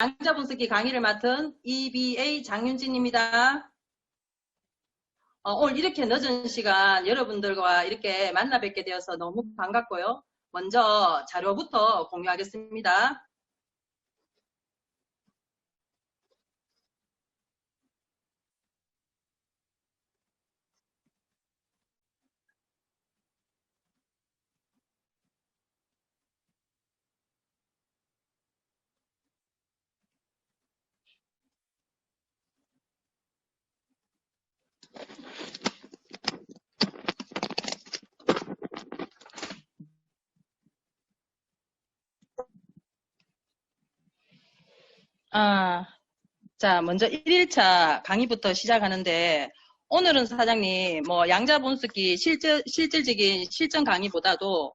양자 분석기 강의를 맡은 EBA 장윤진입니다. 오늘 이렇게 늦은 시간 여러분들과 이렇게 만나 뵙게 되어서 너무 반갑고요. 먼저 자료부터 공유하겠습니다. 자, 먼저 1일차 강의부터 시작하는데, 오늘은 사장님, 양자 분석기 실질적인 실전 강의보다도,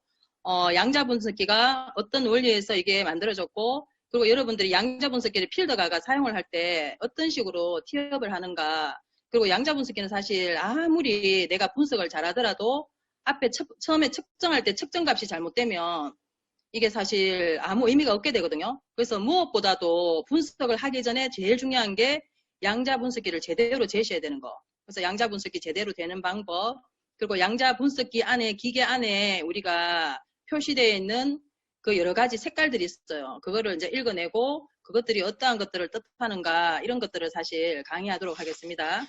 양자 분석기가 어떤 원리에서 이게 만들어졌고, 그리고 여러분들이 양자 분석기를 필드가가 사용을 할 때 어떤 식으로 티업을 하는가, 그리고 양자 분석기는 사실 아무리 내가 분석을 잘하더라도 앞에 처음에 측정할 때 측정값이 잘못되면 이게 사실 아무 의미가 없게 되거든요. 그래서 무엇보다도 분석을 하기 전에 제일 중요한 게 양자 분석기를 제대로 제시해야 되는 거. 그래서 양자 분석기 제대로 되는 방법, 그리고 양자 분석기 안에, 기계 안에 우리가 표시되어 있는 그 여러 가지 색깔들이 있어요. 그거를 이제 읽어내고 그것들이 어떠한 것들을 뜻하는가, 이런 것들을 사실 강의하도록 하겠습니다.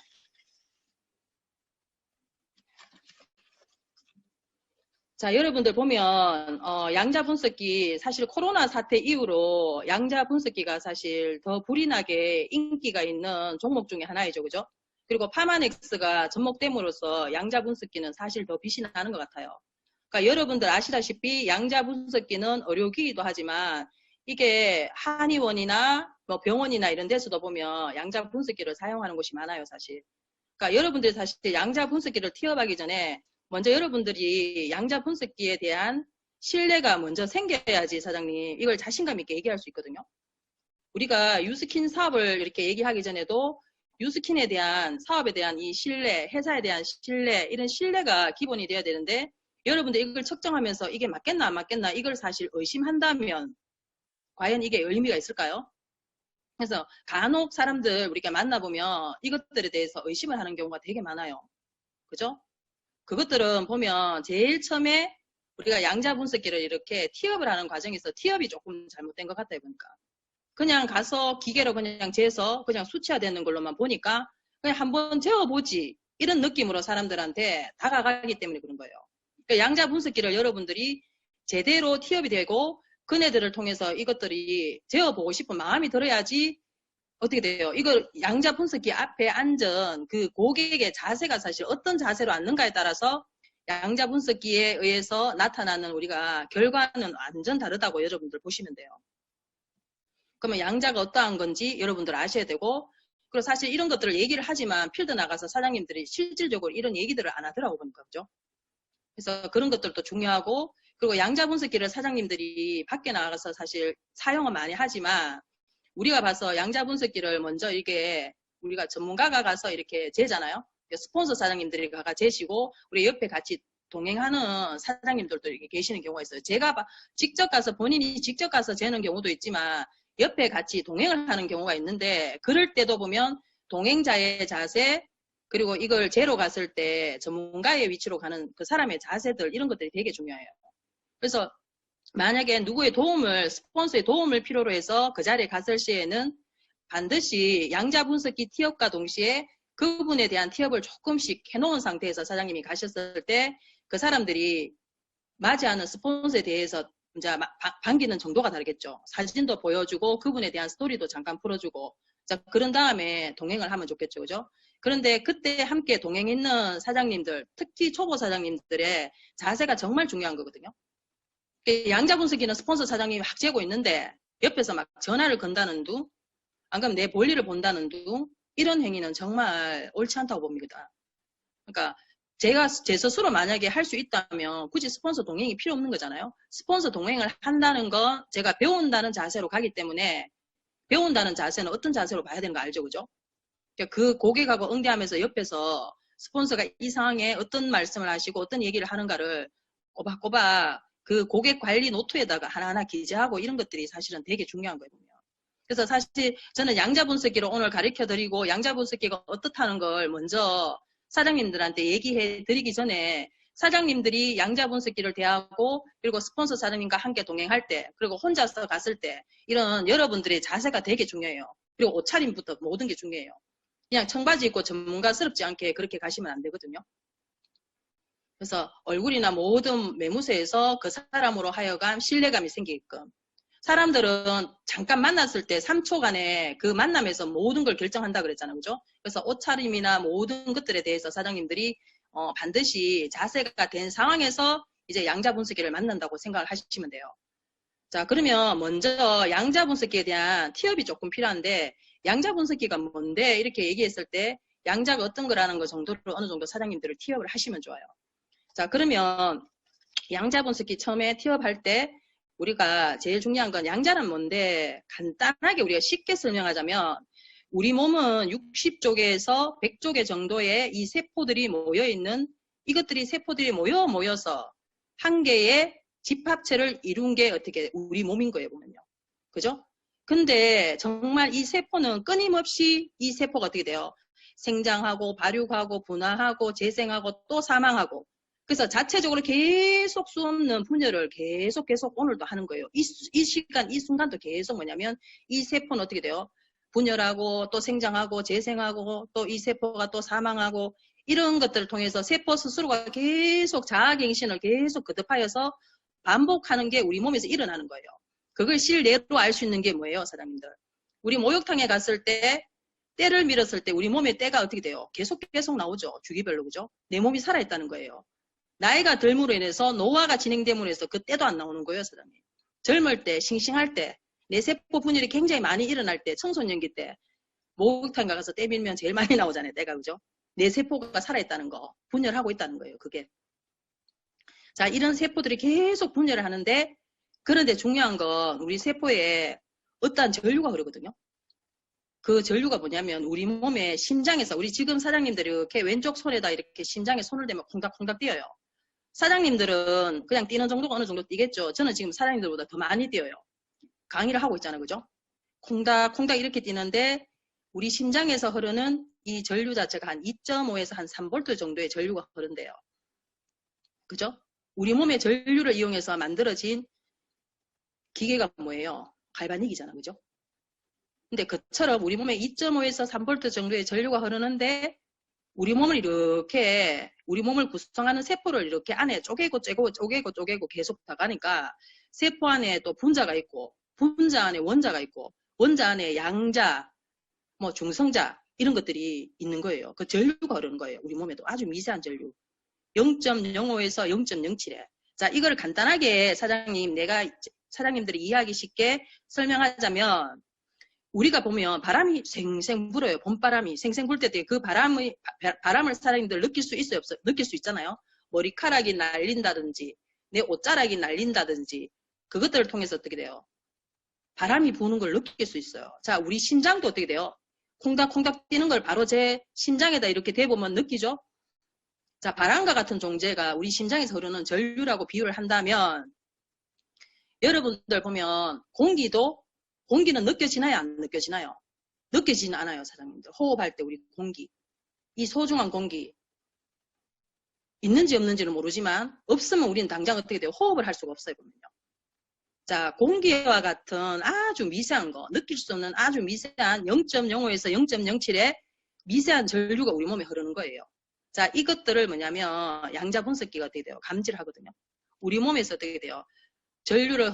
자, 여러분들 보면 양자 분석기, 사실 코로나 사태 이후로 양자 분석기가 사실 더 불이 나게 인기가 있는 종목 중에 하나이죠. 그죠? 그리고 파마넥스가 접목됨으로써 양자 분석기는 사실 더 빛이 나는 것 같아요. 그러니까 여러분들 아시다시피 양자 분석기는 의료기기도 하지만 이게 한의원이나 뭐 병원이나 이런 데서도 보면 양자 분석기를 사용하는 곳이 많아요, 사실. 그러니까 여러분들이 사실 양자 분석기를 티업하기 전에 먼저 여러분들이 양자 분석기에 대한 신뢰가 먼저 생겨야지, 사장님, 이걸 자신감 있게 얘기할 수 있거든요. 우리가 유스킨 사업을 이렇게 얘기하기 전에도 유스킨에 대한 사업에 대한 이 신뢰, 회사에 대한 신뢰, 이런 신뢰가 기본이 돼야 되는데, 여러분들 이걸 측정하면서 이게 맞겠나 안 맞겠나 이걸 사실 의심한다면 과연 이게 의미가 있을까요? 그래서 간혹 사람들 우리가 만나보면 이것들에 대해서 의심을 하는 경우가 되게 많아요. 그죠? 그것들은 보면 제일 처음에 우리가 양자 분석기를 이렇게 티업을 하는 과정에서 티업이 조금 잘못된 것 같아요, 보니까. 그냥 가서 기계로 그냥 재서 그냥 수치화되는 걸로만 보니까 그냥 한번 재어보지, 이런 느낌으로 사람들한테 다가가기 때문에 그런 거예요. 그러니까 양자 분석기를 여러분들이 제대로 티업이 되고 그네들을 통해서 이것들이 재어보고 싶은 마음이 들어야지 어떻게 돼요? 이걸 양자 분석기 앞에 앉은 그 고객의 자세가 사실 어떤 자세로 앉는가에 따라서 양자 분석기에 의해서 나타나는 우리가 결과는 완전 다르다고 여러분들 보시면 돼요. 그러면 양자가 어떠한 건지 여러분들 아셔야 되고, 그리고 사실 이런 것들을 얘기를 하지만 필드 나가서 사장님들이 실질적으로 이런 얘기들을 안 하더라고 보니까, 그죠? 그래서 그런 것들도 중요하고, 그리고 양자 분석기를 사장님들이 밖에 나가서 사실 사용은 많이 하지만 우리가 봐서 양자 분석기를 먼저 이게 우리가 전문가가 가서 이렇게 재잖아요. 스폰서 사장님들이 가가 재시고 우리 옆에 같이 동행하는 사장님들도 이렇게 계시는 경우가 있어요. 제가 직접 가서 본인이 직접 가서 재는 경우도 있지만 옆에 같이 동행을 하는 경우가 있는데, 그럴 때도 보면 동행자의 자세, 그리고 이걸 재러 갔을 때 전문가의 위치로 가는 그 사람의 자세들, 이런 것들이 되게 중요해요. 그래서 만약에 누구의 도움을, 스폰서의 도움을 필요로 해서 그 자리에 갔을 시에는 반드시 양자 분석기 티업과 동시에 그분에 대한 티업을 조금씩 해놓은 상태에서 사장님이 가셨을 때 그 사람들이 맞이하는 스폰서에 대해서 이제 반기는 정도가 다르겠죠. 사진도 보여주고 그분에 대한 스토리도 잠깐 풀어주고, 자, 그런 다음에 동행을 하면 좋겠죠. 그죠? 그런데 그때 함께 동행했는 사장님들, 특히 초보 사장님들의 자세가 정말 중요한 거거든요. 양자 분석기는 스폰서 사장님이 막 재고 있는데 옆에서 막 전화를 건다는 둥, 안 그러면 내 볼일을 본다는 둥, 이런 행위는 정말 옳지 않다고 봅니다. 그러니까 제가 제 스스로 만약에 할 수 있다면 굳이 스폰서 동행이 필요 없는 거잖아요. 스폰서 동행을 한다는 건 제가 배운다는 자세로 가기 때문에, 배운다는 자세는 어떤 자세로 봐야 되는 거 알죠? 그죠? 그러니까 그 고객하고 응대하면서 옆에서 스폰서가 이 상황에 어떤 말씀을 하시고 어떤 얘기를 하는가를 꼬박꼬박 그 고객 관리 노트에다가 하나하나 기재하고 이런 것들이 사실은 되게 중요한 거거든요. 그래서 사실 저는 양자 분석기로 오늘 가르쳐 드리고 양자 분석기가 어떻다는 걸 먼저 사장님들한테 얘기해 드리기 전에 사장님들이 양자 분석기를 대하고 그리고 스폰서 사장님과 함께 동행할 때 그리고 혼자서 갔을 때 이런 여러분들의 자세가 되게 중요해요. 그리고 옷차림부터 모든 게 중요해요. 그냥 청바지 입고 전문가스럽지 않게 그렇게 가시면 안 되거든요. 그래서 얼굴이나 모든 매무새에서 그 사람으로 하여금 신뢰감이 생기게끔 사람들은 잠깐 만났을 때 3초간에 그 만남에서 모든 걸 결정한다 그랬잖아요. 그죠? 그래서 옷차림이나 모든 것들에 대해서 사장님들이 반드시 자세가 된 상황에서 이제 양자 분석기를 만난다고 생각을 하시면 돼요. 자, 그러면 먼저 양자 분석기에 대한 티업이 조금 필요한데 양자 분석기가 뭔데 이렇게 얘기했을 때 양자가 어떤 거라는 거 정도로 어느 정도 사장님들을 티업을 하시면 좋아요. 자, 그러면 양자 분석기 처음에 티업할 때 우리가 제일 중요한 건 양자란 뭔데 간단하게 우리가 쉽게 설명하자면 우리 몸은 60쪽에서 100쪽의 정도의 이 세포들이 모여있는 이것들이 세포들이 모여서 한 개의 집합체를 이룬 게 어떻게 우리 몸인 거예요 보면요. 그죠? 근데 정말 이 세포는 끊임없이 이 세포가 어떻게 돼요? 생장하고 발육하고 분화하고 재생하고 또 사망하고 그래서 자체적으로 계속 수없는 분열을 계속 오늘도 하는 거예요. 이 시간, 이 순간도 계속 뭐냐면 이 세포는 어떻게 돼요? 분열하고 또 생장하고 재생하고 또 이 세포가 또 사망하고 이런 것들을 통해서 세포 스스로가 계속 자아갱신을 계속 거듭하여서 반복하는 게 우리 몸에서 일어나는 거예요. 그걸 실내로 알 수 있는 게 뭐예요, 사장님들? 우리 목욕탕에 갔을 때 때를 밀었을 때 우리 몸에 때가 어떻게 돼요? 계속 나오죠. 주기별로, 그죠? 내 몸이 살아있다는 거예요. 나이가 덜므로 인해서 노화가 진행됨으로 해서 그 때도 안 나오는 거예요, 사장님. 젊을 때, 싱싱할 때, 내 세포 분열이 굉장히 많이 일어날 때, 청소년기 때, 목욕탕 가서 때 밀면 제일 많이 나오잖아요, 때가, 그죠? 내 세포가 살아있다는 거, 분열하고 있다는 거예요, 그게. 자, 이런 세포들이 계속 분열을 하는데, 그런데 중요한 건 우리 세포에 어떠한 전류가 흐르거든요. 그 전류가 뭐냐면 우리 몸의 심장에서 우리 지금 사장님들이 이렇게 왼쪽 손에다 이렇게 심장에 손을 대면 콩닥콩닥 뛰어요. 사장님들은 그냥 뛰는 정도가 어느 정도 뛰겠죠. 저는 지금 사장님들보다 더 많이 뛰어요. 강의를 하고 있잖아요. 그죠? 콩닥콩닥 이렇게 뛰는데 우리 심장에서 흐르는 이 전류 자체가 한 2.5에서 한 3V 정도의 전류가 흐른대요. 그죠? 우리 몸의 전류를 이용해서 만들어진 기계가 뭐예요? 갈바닉이잖아. 그죠? 근데 그처럼 우리 몸에 2.5에서 3V 정도의 전류가 흐르는데 우리 몸을 이렇게 우리 몸을 구성하는 세포를 이렇게 안에 쪼개고 계속 나가니까 세포 안에 또 분자가 있고 분자 안에 원자가 있고 원자 안에 양자 뭐 중성자 이런 것들이 있는 거예요. 그 전류가 흐르는 거예요. 우리 몸에도 아주 미세한 전류 0.05에서 0.07에 자 이거를 간단하게 사장님들이 이해하기 쉽게 설명하자면 우리가 보면 바람이 생생 불어요. 봄바람이 생생 불 때 그 바람을 사람들 느낄 수 있어요? 없어요? 느낄 수 있잖아요. 머리카락이 날린다든지 내 옷자락이 날린다든지 그것들을 통해서 어떻게 돼요? 바람이 부는 걸 느낄 수 있어요. 자, 우리 심장도 어떻게 돼요? 콩닥콩닥 뛰는 걸 바로 제 심장에다 이렇게 대보면 느끼죠? 자, 바람과 같은 존재가 우리 심장에서 흐르는 전류라고 비유를 한다면 여러분들 보면 공기는 느껴지나요? 안 느껴지나요? 느껴지는 않아요, 사장님들. 호흡할 때 우리 공기. 이 소중한 공기. 있는지 없는지는 모르지만 없으면 우리는 당장 어떻게 돼요? 호흡을 할 수가 없어요, 보면요. 자, 공기와 같은 아주 미세한 거, 느낄 수 없는 아주 미세한 0.05에서 0.07의 미세한 전류가 우리 몸에 흐르는 거예요. 자, 이것들을 뭐냐면 양자 분석기가 어떻게 돼요? 감지를 하거든요. 우리 몸에서 어떻게 돼요? 전류를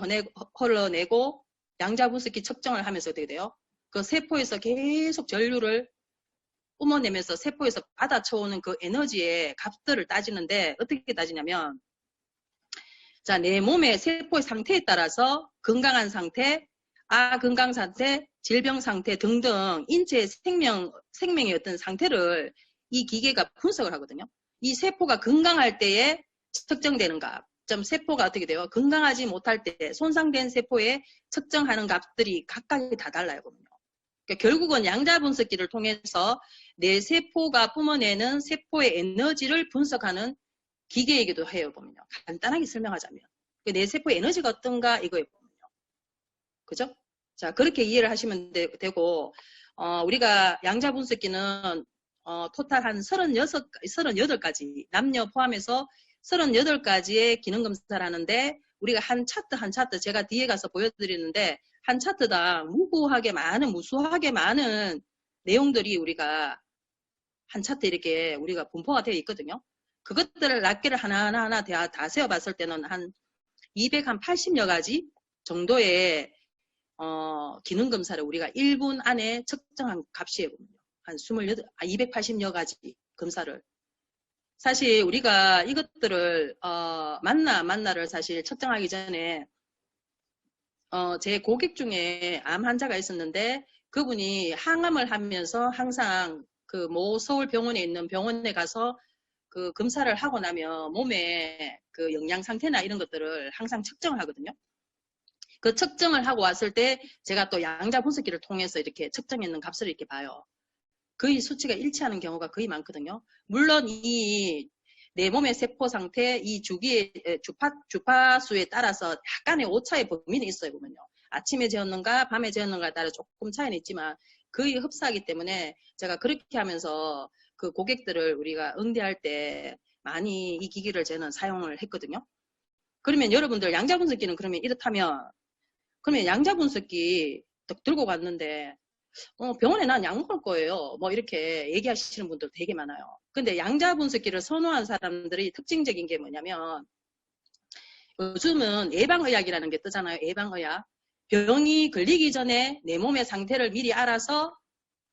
흘러내고 양자 분석기 측정을 하면서 어떻게 돼요? 그 세포에서 계속 전류를 뿜어내면서 세포에서 받아쳐오는 그 에너지의 값들을 따지는데 어떻게 따지냐면 자, 내 몸의 세포의 상태에 따라서 건강한 상태, 아건강 상태, 질병 상태 등등 인체의 생명의 어떤 상태를 이 기계가 분석을 하거든요. 이 세포가 건강할 때에 측정되는 값. 세포가 어떻게 돼요? 건강하지 못할 때 손상된 세포에 측정하는 값들이 각각이 다 달라요. 보면요. 그러니까 결국은 양자 분석기를 통해서 내 세포가 뿜어내는 세포의 에너지를 분석하는 기계이기도 해요. 보면요. 간단하게 설명하자면 내 세포의 에너지가 어떤가 이거예요. 보면요. 그죠? 자, 그렇게 이해를 하시면 되고, 우리가 양자 분석기는, 토탈 한 38가지, 남녀 포함해서 38가지의 기능 검사를 하는데, 우리가 한 차트, 제가 뒤에 가서 보여드리는데, 한 차트당 무수하게 많은 내용들이 우리가 한 차트 이렇게 우리가 분포가 되어 있거든요. 그것들을 낱개를 하나하나 다 세어봤을 때는 한 280여 가지 정도의 기능 검사를 우리가 1분 안에 측정한 값이에요. 한 280여 가지 검사를. 사실 우리가 이것들을 만나를 사실 측정하기 전에 제 고객 중에 암 환자가 있었는데 그분이 항암을 하면서 항상 그 모 서울병원에 있는 병원에 가서 그 검사를 하고 나면 몸에 그 영양 상태나 이런 것들을 항상 측정을 하거든요. 그 측정을 하고 왔을 때 제가 또 양자 분석기를 통해서 이렇게 측정했는 값을 이렇게 봐요. 거의 수치가 일치하는 경우가 거의 많거든요. 물론 이 내 몸의 세포 상태, 이 주기의 주파수에 따라서 약간의 오차의 범위는 있어요, 보면요. 아침에 재었는가, 밤에 재었는가에 따라 조금 차이는 있지만 거의 흡사하기 때문에 제가 그렇게 하면서 그 고객들을 우리가 응대할 때 많이 이 기기를 저는 사용을 했거든요. 그러면 여러분들 양자 분석기는 그러면 이렇다면 그러면 양자 분석기 들고 갔는데 병원에 난 약 먹을 거예요. 뭐 이렇게 얘기하시는 분들 되게 많아요. 근데 양자 분석기를 선호한 사람들이 특징적인 게 뭐냐면 요즘은 예방의학이라는 게 뜨잖아요. 예방의학. 병이 걸리기 전에 내 몸의 상태를 미리 알아서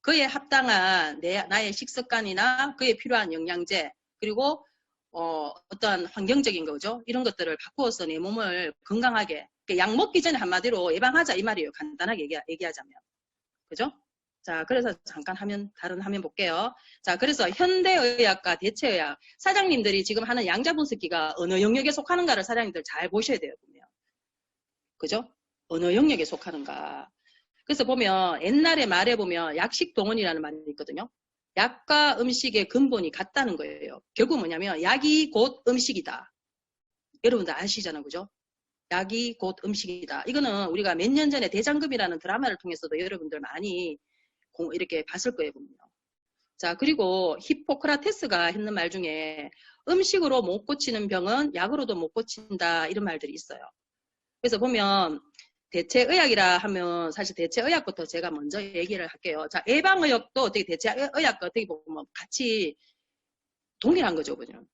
그에 합당한 나의 식습관이나 그에 필요한 영양제 그리고 어떤 환경적인 거죠. 이런 것들을 바꾸어서 내 몸을 건강하게 약 먹기 전에 한마디로 예방하자 이 말이에요. 간단하게 얘기하자면. 그죠? 자, 그래서 잠깐 다른 화면 볼게요. 자, 그래서 현대의학과 대체의학. 사장님들이 지금 하는 양자 분석기가 어느 영역에 속하는가를 사장님들 잘 보셔야 돼요, 보면. 그죠? 어느 영역에 속하는가. 그래서 보면 옛날에 말해 보면 약식 동원이라는 말이 있거든요. 약과 음식의 근본이 같다는 거예요. 결국 뭐냐면 약이 곧 음식이다. 여러분들 아시잖아요, 그죠? 약이 곧 음식이다. 이거는 우리가 몇 년 전에 대장금이라는 드라마를 통해서도 여러분들 많이 이렇게 봤을 거예요, 보면. 자, 그리고 히포크라테스가 했는 말 중에 음식으로 못 고치는 병은 약으로도 못 고친다 이런 말들이 있어요. 그래서 보면 대체의학이라 하면 사실 대체의학부터 제가 먼저 얘기를 할게요. 자, 예방의학도 어떻게 대체의학과 어떻게 보면 같이 동일한 거죠, 그죠?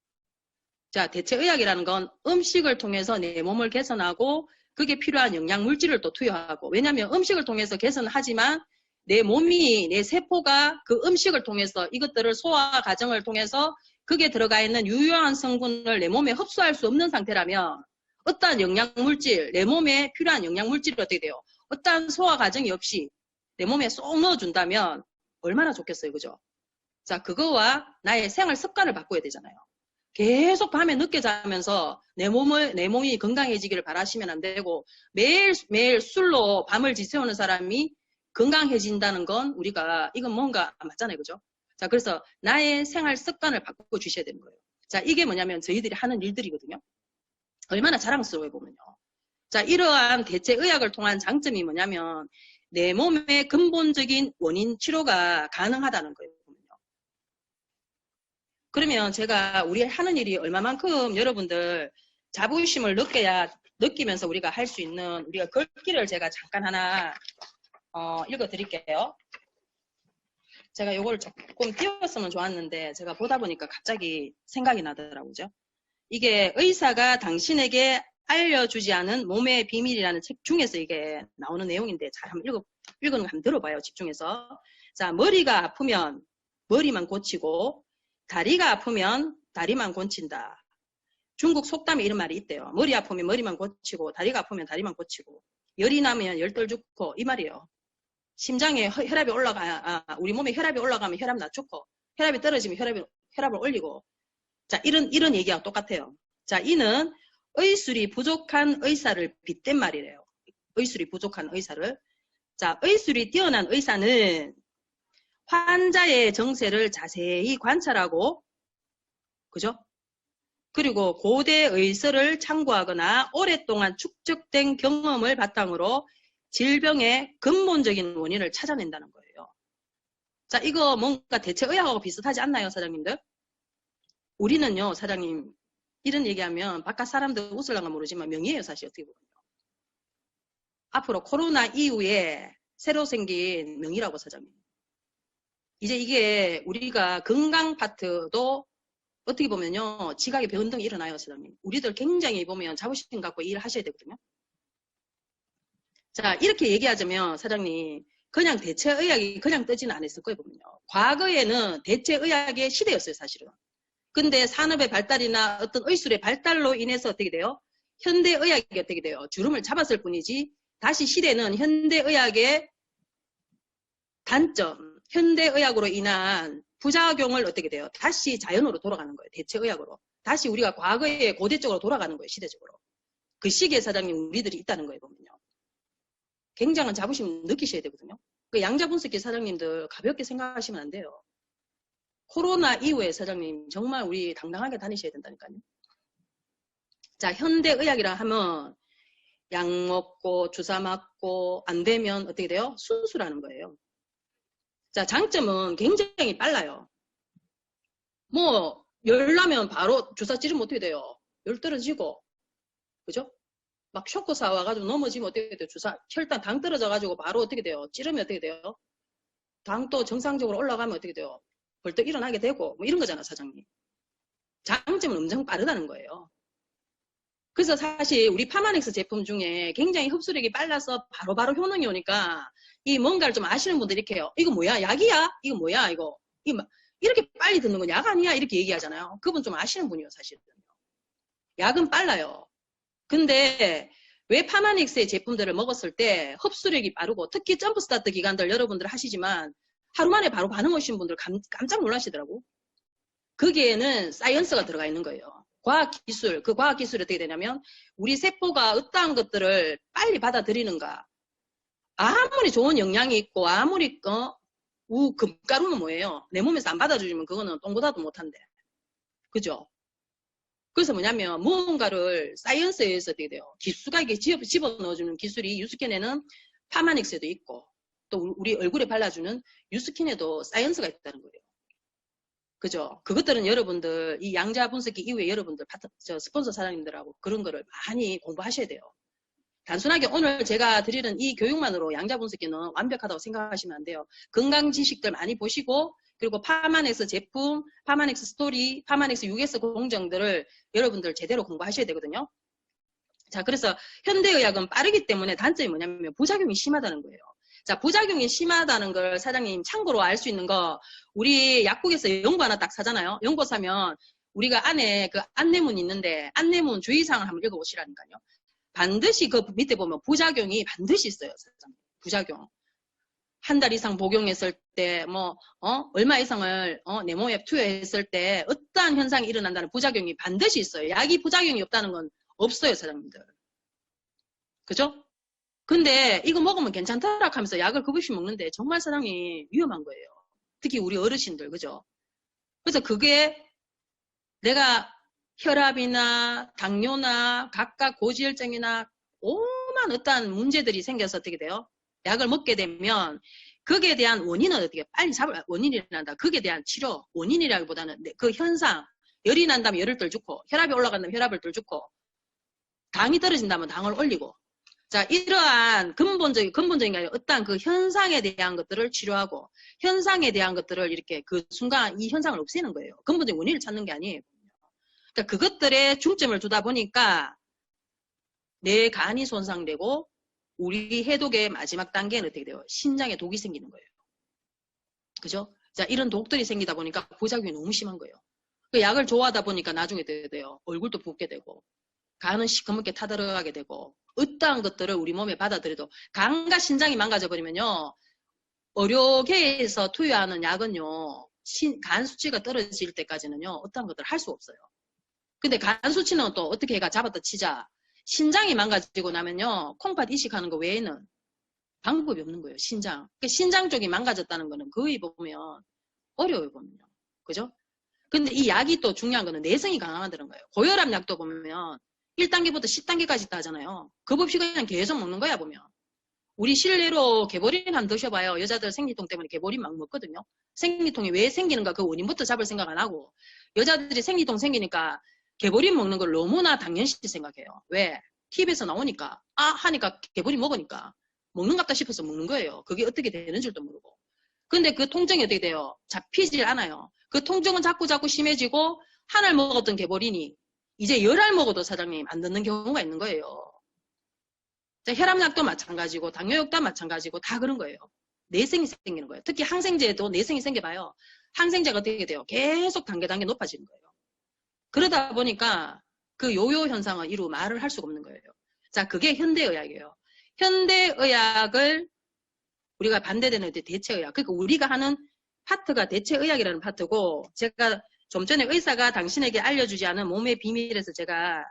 자, 대체의학이라는 건 음식을 통해서 내 몸을 개선하고 그게 필요한 영양물질을 또 투여하고 왜냐하면 음식을 통해서 개선하지만 내 몸이 내 세포가 그 음식을 통해서 이것들을 소화 과정을 통해서 그게 들어가 있는 유효한 성분을 내 몸에 흡수할 수 없는 상태라면 어떠한 영양물질, 내 몸에 필요한 영양물질이 어떻게 돼요? 어떠한 소화 과정이 없이 내 몸에 쏙 넣어준다면 얼마나 좋겠어요, 그죠? 자, 그거와 나의 생활 습관을 바꿔야 되잖아요. 계속 밤에 늦게 자면서 내 몸이 건강해지기를 바라시면 안 되고 매일 술로 밤을 지새우는 사람이 건강해진다는 건 우리가 이건 뭔가 맞잖아요, 그죠? 자, 그래서 나의 생활 습관을 바꿔 주셔야 되는 거예요. 자, 이게 뭐냐면 저희들이 하는 일들이거든요. 얼마나 자랑스러워요, 보면요. 자, 이러한 대체의학을 통한 장점이 뭐냐면 내 몸의 근본적인 원인 치료가 가능하다는 거예요. 그러면 제가 우리 하는 일이 얼마만큼 여러분들 자부심을 느끼면서 우리가 할 수 있는 우리가 글귀를 제가 잠깐 하나 읽어 드릴게요. 제가 이걸 조금 띄웠으면 좋았는데 제가 보다 보니까 갑자기 생각이 나더라고요. 이게 의사가 당신에게 알려주지 않은 몸의 비밀이라는 책 중에서 이게 나오는 내용인데 잘 한번 읽는 거 한번 들어봐요. 집중해서. 자, 머리가 아프면 머리만 고치고 다리가 아프면 다리만 고친다. 중국 속담에 이런 말이 있대요. 머리 아프면 머리만 고치고 다리가 아프면 다리만 고치고 열이 나면 열덜 죽고 이 말이에요. 심장에 혈압이 우리 몸에 혈압이 올라가면 혈압 낮추고 혈압이 떨어지면 혈압을 올리고 자 이런 얘기하고 똑같아요. 자 이는 의술이 부족한 의사를 빗댄 말이래요. 의술이 부족한 의사를. 자 의술이 뛰어난 의사는 환자의 정세를 자세히 관찰하고 그죠? 그리고 고대 의설을 참고하거나 오랫동안 축적된 경험을 바탕으로 질병의 근본적인 원인을 찾아낸다는 거예요. 자, 이거 뭔가 대체의학하고 비슷하지 않나요, 사장님들? 우리는요, 사장님, 이런 얘기하면 바깥 사람들 웃을랑가 모르지만 명예예요, 사실 어떻게 보면. 앞으로 코로나 이후에 새로 생긴 명의라고, 사장님. 이제 이게 우리가 건강 파트도 어떻게 보면요, 지각의 변동이 일어나요, 사장님. 우리들 굉장히 보면 자부심 갖고 일을 하셔야 되거든요. 자, 이렇게 얘기하자면, 사장님, 그냥 대체의학이 그냥 뜨지는 않았을 거예요, 보면요. 과거에는 대체의학의 시대였어요, 사실은. 근데 산업의 발달이나 어떤 의술의 발달로 인해서 어떻게 돼요? 현대의학이 어떻게 돼요? 주름을 잡았을 뿐이지, 다시 시대는 현대의학의 단점, 현대의학으로 인한 부작용을 어떻게 돼요? 다시 자연으로 돌아가는 거예요. 대체의학으로. 다시 우리가 과거의 고대 쪽으로 돌아가는 거예요. 시대적으로. 그 시기에 사장님 우리들이 있다는 거예요. 보면요. 굉장한 자부심 느끼셔야 되거든요. 그 양자분석기 사장님들 가볍게 생각하시면 안 돼요. 코로나 이후에 사장님 정말 우리 당당하게 다니셔야 된다니까요. 자, 현대의학이라 하면 약 먹고 주사 맞고 안 되면 어떻게 돼요? 수술하는 거예요. 자, 장점은 굉장히 빨라요. 뭐 열 나면 바로 주사 찌르면 어떻게 돼요? 열 떨어지고, 그죠? 막 쇼크사 와가지고 넘어지면 어떻게 돼요? 주사 혈당 당 떨어져가지고 바로 어떻게 돼요? 찌르면 어떻게 돼요? 당도 정상적으로 올라가면 어떻게 돼요? 벌떡 일어나게 되고 뭐 이런 거잖아, 사장님. 장점은 엄청 빠르다는 거예요. 그래서 사실 우리 파마넥스 제품 중에 굉장히 흡수력이 빨라서 바로바로 효능이 오니까 이 뭔가를 좀 아시는 분들이 이렇게 해요. 이거 뭐야? 약이야? 이거 뭐야? 이거 이렇게 빨리 듣는 건 약 아니야? 이렇게 얘기하잖아요. 그분 좀 아시는 분이요, 사실은. 약은 빨라요. 근데 왜 파마닉스의 제품들을 먹었을 때 흡수력이 빠르고 특히 점프스타트 기간들 여러분들 하시지만 하루 만에 바로 반응 오신 분들 깜짝 놀라시더라고. 거기에는 사이언스가 들어가 있는 거예요. 과학기술, 그 과학기술이 어떻게 되냐면 우리 세포가 어떠한 것들을 빨리 받아들이는가. 아무리 좋은 영양이 있고 아무리 금가루는 뭐예요? 내 몸에서 안 받아주면 그거는 똥보다도 못한대. 그죠? 그래서 뭐냐면 무언가를 사이언스에 의해서 어떻게 돼요? 기수가 이게 집어넣어주는 기술이 유스킨에는 파마닉스에도 있고 또 우리 얼굴에 발라주는 유스킨에도 사이언스가 있다는 거예요. 그죠? 그것들은 여러분들 이 양자 분석기 이후에 여러분들 스폰서 사장님들하고 그런 거를 많이 공부하셔야 돼요. 단순하게 오늘 제가 드리는 이 교육만으로 양자 분석기는 완벽하다고 생각하시면 안 돼요. 건강 지식들 많이 보시고 그리고 파마넥스 제품, 파마넥스 스토리, 파마넥스 US 공정들을 여러분들 제대로 공부하셔야 되거든요. 자, 그래서 현대의학은 빠르기 때문에 단점이 뭐냐면 부작용이 심하다는 거예요. 자, 부작용이 심하다는 걸 사장님 참고로 알 수 있는 거 우리 약국에서 연고 하나 딱 사잖아요. 연고 사면 우리가 안에 그 안내문이 있는데 안내문 주의사항을 한번 읽어보시라니까요. 반드시 그 밑에 보면 부작용이 반드시 있어요. 사장님. 부작용. 한 달 이상 복용했을 때, 얼마 이상을, 내 몸에 투여했을 때, 어떠한 현상이 일어난다는 부작용이 반드시 있어요. 약이 부작용이 없다는 건 없어요, 사장님들. 그죠? 근데 이거 먹으면 괜찮다라 하면서 약을 급없이 먹는데 정말 사장님 위험한 거예요. 특히 우리 어르신들, 그죠? 그래서 그게 내가 혈압이나 당뇨나 각각 고지혈증이나 오만 어떠한 문제들이 생겨서 어떻게 돼요? 약을 먹게 되면 거기에 대한 원인은 어떻게 빨리 잡을 원인이 난다. 거기에 대한 치료 원인이라기보다는 그 현상 열이 난다면 열을 덜 죽고 혈압이 올라간다면 혈압을 덜 죽고 당이 떨어진다면 당을 올리고 자 이러한 근본적인 게 아니라 어떠한 그 현상에 대한 것들을 치료하고 현상에 대한 것들을 이렇게 그 순간 이 현상을 없애는 거예요. 근본적인 원인을 찾는 게 아니에요. 그러니까 그것들에 중점을 두다 보니까 내 간이 손상되고 우리 해독의 마지막 단계는 어떻게 돼요? 신장에 독이 생기는 거예요. 그죠? 자, 이런 독들이 생기다 보니까 부작용이 너무 심한 거예요. 그 약을 좋아하다 보니까 나중에 어떻게 돼요? 얼굴도 붓게 되고, 간은 시커멓게 타들어가게 되고, 어떠한 것들을 우리 몸에 받아들여도 간과 신장이 망가져버리면요, 의료계에서 투여하는 약은요, 간 수치가 떨어질 때까지는요, 어떠한 것들을 할 수 없어요. 근데 간 수치는 또 어떻게 해가 잡았다 치자. 신장이 망가지고 나면요, 콩팥 이식하는 거 외에는 방법이 없는 거예요, 신장. 그러니까 신장 쪽이 망가졌다는 거는 거의 보면 어려워요, 보면요. 그죠? 근데 이 약이 또 중요한 거는 내성이 강하다는 거예요. 고혈압 약도 보면 1단계부터 10단계까지 있다 하잖아요. 급 없이 그냥 계속 먹는 거야, 보면. 우리 실내로 개보린 한 드셔봐요. 여자들 생리통 때문에 개보린 막 먹거든요. 생리통이 왜 생기는가 그 원인부터 잡을 생각 안 하고 여자들이 생리통 생기니까 개보린 먹는 걸 너무나 당연시 생각해요. 왜? TV에서 나오니까 하니까 개보린 먹으니까 먹는갑다 싶어서 먹는 거예요. 그게 어떻게 되는 줄도 모르고. 근데 그 통증이 어떻게 돼요? 잡히질 않아요. 그 통증은 자꾸 심해지고 한 알 먹었던 개보린이 이제 10알 먹어도 사장님 안 듣는 경우가 있는 거예요. 혈압약도 마찬가지고 당뇨약도 마찬가지고 다 그런 거예요. 내성이 생기는 거예요. 특히 항생제도 내성이 생겨봐요. 항생제가 어떻게 돼요? 계속 단계 높아지는 거예요. 그러다 보니까 그 요요 현상은 이루 말을 할 수가 없는 거예요. 자, 그게 현대의학이에요. 현대의학을 우리가 반대되는 대체의학. 그러니까 우리가 하는 파트가 대체의학이라는 파트고 제가 좀 전에 의사가 당신에게 알려주지 않은 몸의 비밀에서 제가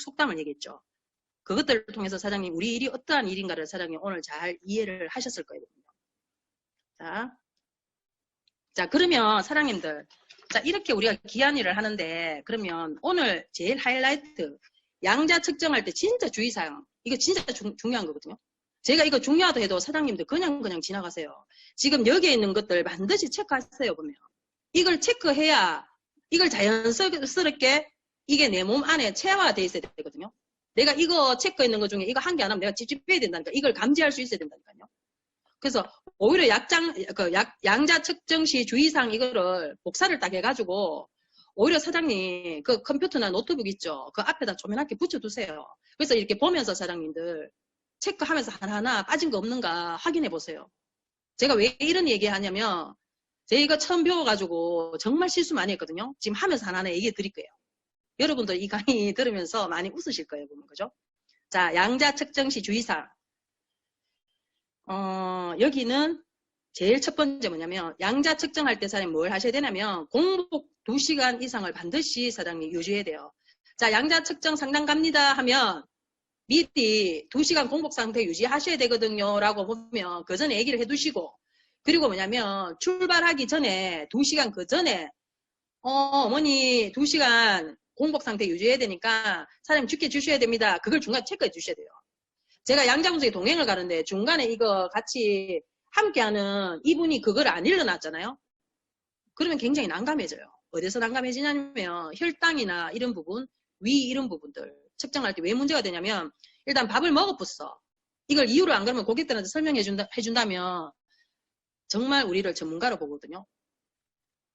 속담을 얘기했죠. 그것들을 통해서 사장님 우리 일이 어떠한 일인가를 사장님 오늘 잘 이해를 하셨을 거예요. 자 그러면 사장님들 자 이렇게 우리가 귀한 일을 하는데 그러면 오늘 제일 하이라이트 양자 측정할 때 진짜 주의사항 이거 진짜 중요한 거거든요. 제가 이거 중요하다 해도 사장님들 그냥 지나가세요. 지금 여기에 있는 것들 반드시 체크하세요. 보면 이걸 체크해야 이걸 자연스럽게 이게 내 몸 안에 체화되어 있어야 되거든요. 내가 이거 체크했는 것 중에 이거 한 개 안 하면 내가 찝찝해야 된다니까. 이걸 감지할 수 있어야 된다니까요. 그래서 오히려 양자 측정 시 주의사항 이거를 복사를 딱 해가지고 오히려 사장님 그 컴퓨터나 노트북 있죠. 그 앞에다 조그맣게 붙여두세요. 그래서 이렇게 보면서 사장님들 체크하면서 하나하나 빠진 거 없는가 확인해 보세요. 제가 왜 이런 얘기 하냐면 제가 이거 처음 배워가지고 정말 실수 많이 했거든요. 지금 하면서 하나하나 얘기해 드릴 거예요. 여러분들 이 강의 들으면서 많이 웃으실 거예요. 보면 그죠? 자, 양자 측정 시 주의사항. 여기는 제일 첫 번째 뭐냐면 양자 측정할 때 사장님 뭘 하셔야 되냐면 공복 2시간 이상을 반드시 사장님 유지해야 돼요. 자, 양자 측정 상담 갑니다 하면 미리 2시간 공복 상태 유지하셔야 되거든요. 라고 보면 그 전에 얘기를 해두시고 그리고 뭐냐면 출발하기 전에 2시간 그 전에 어머니 2시간 공복 상태 유지해야 되니까 사장님 죽게 주셔야 됩니다. 그걸 중간에 체크해 주셔야 돼요. 제가 양자분석에 동행을 가는데 중간에 이거 같이 함께하는 이분이 그걸 안 일러놨잖아요. 그러면 굉장히 난감해져요. 어디서 난감해지냐면 혈당이나 이런 부분, 위 이런 부분들 측정할 때 왜 문제가 되냐면 일단 밥을 먹어봤어. 이걸 이유를 안 그러면 고객들한테 설명해 준다면 정말 우리를 전문가로 보거든요.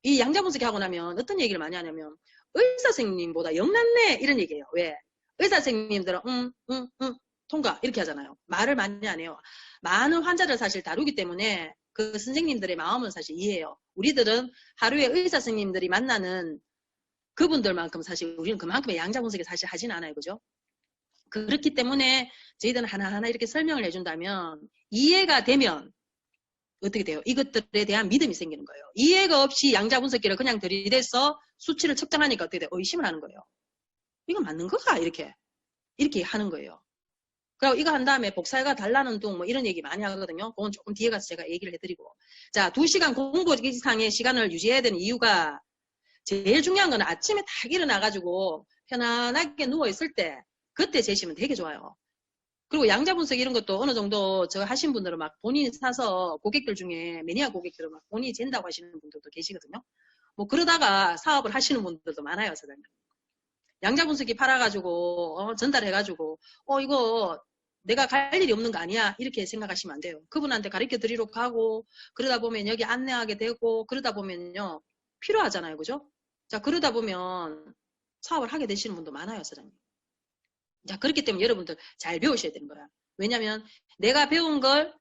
이 양자분석이 하고 나면 어떤 얘기를 많이 하냐면 의사 선생님보다 영낫네 이런 얘기예요. 왜? 의사 선생님들은 통과 이렇게 하잖아요. 말을 많이 안 해요. 많은 환자를 사실 다루기 때문에 그 선생님들의 마음은 사실 이해해요. 우리들은 하루에 의사 선생님들이 만나는 그분들만큼 사실 우리는 그만큼의 양자분석이 사실 하진 않아요. 그죠? 그렇기 때문에 저희들은 하나하나 이렇게 설명을 해준다면 이해가 되면 어떻게 돼요? 이것들에 대한 믿음이 생기는 거예요. 이해가 없이 양자분석기를 그냥 들이대서 수치를 측정하니까 어떻게 돼요? 의심을 하는 거예요. 이거 맞는 거가? 이렇게 하는 거예요. 그리고 이거 한 다음에 복사가 달라는 둥 뭐 이런 얘기 많이 하거든요. 그건 조금 뒤에 가서 제가 얘기를 해드리고. 자, 2시간 공복 이상의 시간을 유지해야 되는 이유가 제일 중요한 건 아침에 딱 일어나가지고 편안하게 누워있을 때 그때 재시면 되게 좋아요. 그리고 양자분석 이런 것도 어느 정도 저 하신 분들은 막 본인이 사서 고객들 중에 매니아 고객들은 막 본인이 잰다고 하시는 분들도 계시거든요. 뭐 그러다가 사업을 하시는 분들도 많아요, 사장님. 양자분석기 팔아가지고 전달해가지고 이거 내가 갈 일이 없는 거 아니야 이렇게 생각하시면 안 돼요. 그분한테 가르쳐 드리러 가고 그러다 보면 여기 안내하게 되고 그러다 보면요 필요하잖아요. 그죠? 자 그러다 보면 사업을 하게 되시는 분도 많아요, 사장님. 자 그렇기 때문에 여러분들 잘 배우셔야 되는 거야. 왜냐면 내가 배운 걸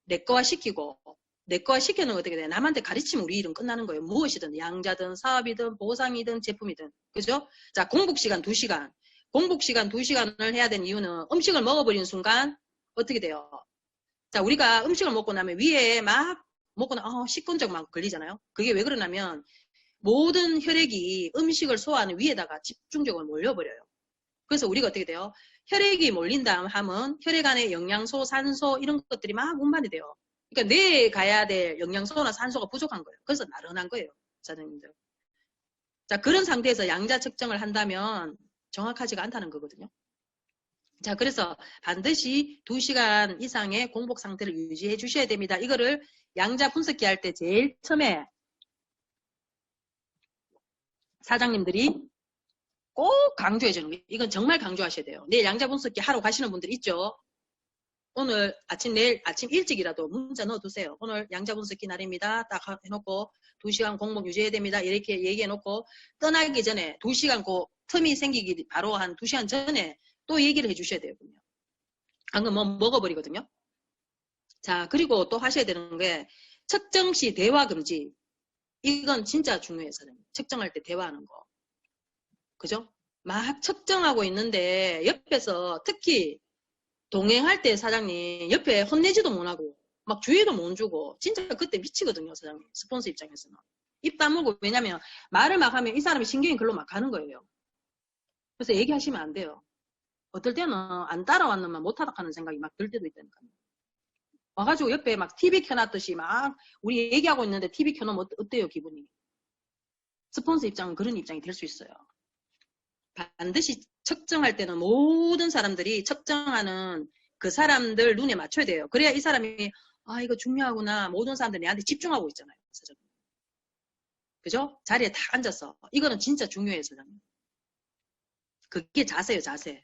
내 거화 시키고 내 거화 시켜놓은 거 어떻게 돼? 남한테 가르치면 우리 일은 끝나는 거예요. 무엇이든 양자든 사업이든 보상이든 제품이든. 그죠? 자, 공복시간 2시간. 공복시간 2시간을 해야 되는 이유는 음식을 먹어버리는 순간 어떻게 돼요? 자, 우리가 음식을 먹고 나면 위에 막 먹고 나면 식곤증 막 걸리잖아요. 그게 왜 그러냐면 모든 혈액이 음식을 소화하는 위에다가 집중적으로 몰려버려요. 그래서 우리가 어떻게 돼요? 혈액이 몰린다 하면 혈액 안에 영양소, 산소 이런 것들이 막 운반이 돼요. 그러니까 뇌에 가야 될 영양소나 산소가 부족한 거예요. 그래서 나른한 거예요. 사장님들. 자, 그런 상태에서 양자 측정을 한다면 정확하지가 않다는 거거든요. 자, 그래서 반드시 2시간 이상의 공복 상태를 유지해 주셔야 됩니다. 이거를 양자 분석기 할 때 제일 처음에 사장님들이 꼭 강조해 주는 게, 이건 정말 강조하셔야 돼요. 내일 양자 분석기 하러 가시는 분들 있죠? 오늘 내일 아침 일찍이라도 문자 넣어두세요. 오늘 양자 분석기 날입니다. 딱 해놓고 2시간 공복 유지해야 됩니다. 이렇게 얘기해놓고 떠나기 전에 2시간 틈이 생기기 바로 한 2시간 전에 또 얘기를 해주셔야 돼요. 안 그러면 뭐 먹어버리거든요. 자, 그리고 또 하셔야 되는 게 측정 시 대화 금지. 이건 진짜 중요해요, 사장님. 측정할 때 대화하는 거. 그죠? 막 측정하고 있는데 옆에서 특히 동행할 때 사장님 옆에 혼내지도 못하고 막 주의도 못 주고 진짜 그때 미치거든요, 사장님. 스폰서 입장에서는. 입 다물고. 왜냐면 말을 막 하면 이 사람이 신경이 글로 막 가는 거예요. 그래서 얘기하시면 안 돼요. 어떨 때는 안 따라왔는만 못하다 하는 생각이 막 들 때도 있다니까요. 와가지고 옆에 막 TV 켜놨듯이 막 우리 얘기하고 있는데 TV 켜놓으면 어때요, 기분이? 스폰서 입장은 그런 입장이 될 수 있어요. 반드시 측정할 때는 모든 사람들이 측정하는 그 사람들 눈에 맞춰야 돼요. 그래야 이 사람이 아, 이거 중요하구나. 모든 사람들이 나한테 집중하고 있잖아요, 사장님. 그죠? 자리에 다 앉았어. 이거는 진짜 중요해요, 사장님. 그게 자세예요, 자세.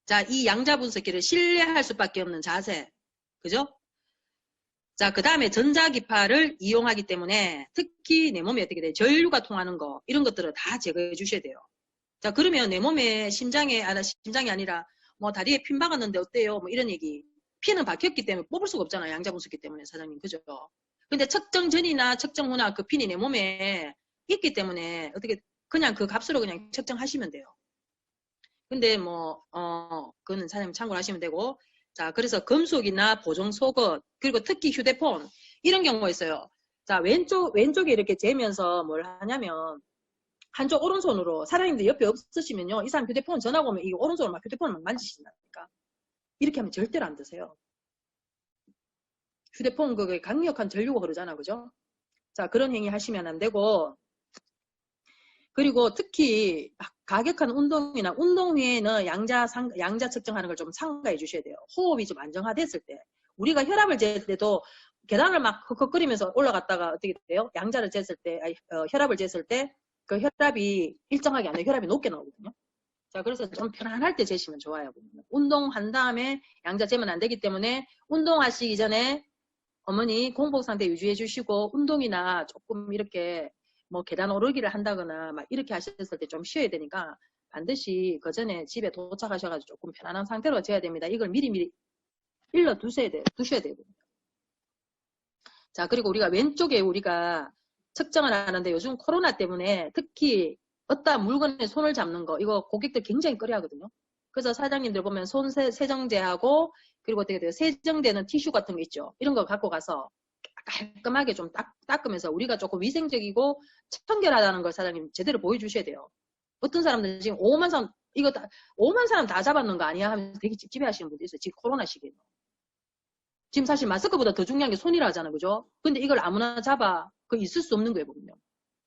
자, 이 양자 분석기를 신뢰할 수밖에 없는 자세. 그죠? 자, 그 다음에 전자기파를 이용하기 때문에 특히 내 몸에 어떻게 돼요? 전류가 통하는 거, 이런 것들을 다 제거해 주셔야 돼요. 자, 그러면 내 몸에 심장이 아니라 뭐 다리에 핀 박았는데 어때요? 뭐 이런 얘기. 피는 박혔기 때문에 뽑을 수가 없잖아요. 양자 분석기 때문에, 사장님. 그죠? 근데 측정 전이나 측정 후나 그 핀이 내 몸에 있기 때문에 어떻게 그냥 그 값으로 그냥 측정하시면 돼요. 근데 그거는 사장님 참고를 하시면 되고. 자, 그래서 금속이나 보정 속옷, 그리고 특히 휴대폰, 이런 경우가 있어요. 자, 왼쪽에 이렇게 재면서 뭘 하냐면, 한쪽 오른손으로, 사장님들 옆에 없으시면요, 이 사람 휴대폰 전화가 오면 이 오른손으로 막 휴대폰을 막 만지신다니까. 이렇게 하면 절대로 안 드세요. 휴대폰 그게 강력한 전류가 흐르잖아, 그죠? 자, 그런 행위 하시면 안 되고, 그리고 특히 가격한 운동이나 운동 후에는 양자 측정하는 걸 좀 삼가해 주셔야 돼요. 호흡이 좀 안정화됐을 때. 우리가 혈압을 잴 때도 계단을 막 헉헉거리면서 올라갔다가 어떻게 돼요? 양자를 쟀을 때, 혈압을 쟀을 때 그 혈압이 일정하게 아니라 혈압이 높게 나오거든요. 자, 그래서 좀 편안할 때 재시면 좋아요. 운동한 다음에 양자 재면 안 되기 때문에 운동하시기 전에 어머니 공복 상태 유지해 주시고 운동이나 조금 이렇게 뭐 계단 오르기를 한다거나 막 이렇게 하셨을 때 좀 쉬어야 되니까 반드시 그 전에 집에 도착하셔가지고 조금 편안한 상태로 재야 됩니다. 이걸 미리 일러 두셔야 돼요. 자, 그리고 우리가 왼쪽에 우리가 측정을 하는데 요즘 코로나 때문에 특히 어떤 물건에 손을 잡는 거, 이거 고객들 굉장히 꺼려 하거든요. 그래서 사장님들 보면 손 세정제하고 그리고 어떻게 돼요? 세정되는 티슈 같은 거 있죠. 이런 거 갖고 가서 깔끔하게 좀 닦으면서 우리가 조금 위생적이고 청결하다는 걸 사장님 제대로 보여주셔야 돼요. 어떤 사람들은 지금 5만 사람, 5만 사람 다 잡았는 거 아니야? 하면서 되게 찝찝해 하시는 분도 있어요. 지금 코로나 시기에. 지금 사실 마스크보다 더 중요한 게 손이라 하잖아요. 그죠? 근데 이걸 아무나 잡아. 그 있을 수 없는 거예요, 보면.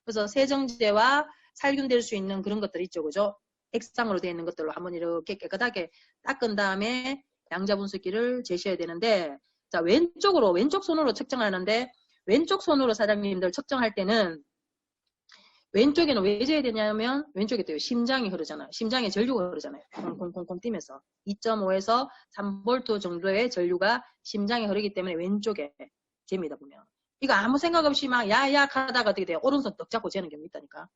그래서 세정제와 살균될 수 있는 그런 것들 있죠. 그죠? 액상으로 되어 있는 것들로 한번 이렇게 깨끗하게 닦은 다음에 양자 분석기를 재셔야 되는데, 자, 왼쪽 손으로 측정하는데, 왼쪽 손으로 사장님들 측정할 때는 왼쪽에는 왜 재야 되냐면 왼쪽에 또 심장이 흐르잖아요. 심장에 전류가 흐르잖아요. 콩콩콩콩 뛰면서 2.5에서 3V 정도의 전류가 심장에 흐르기 때문에 왼쪽에 잽니다, 보면. 이거 아무 생각 없이 막 야약 하다가 어떻게 돼요? 오른손 떡 잡고 재는 경우 있다니까.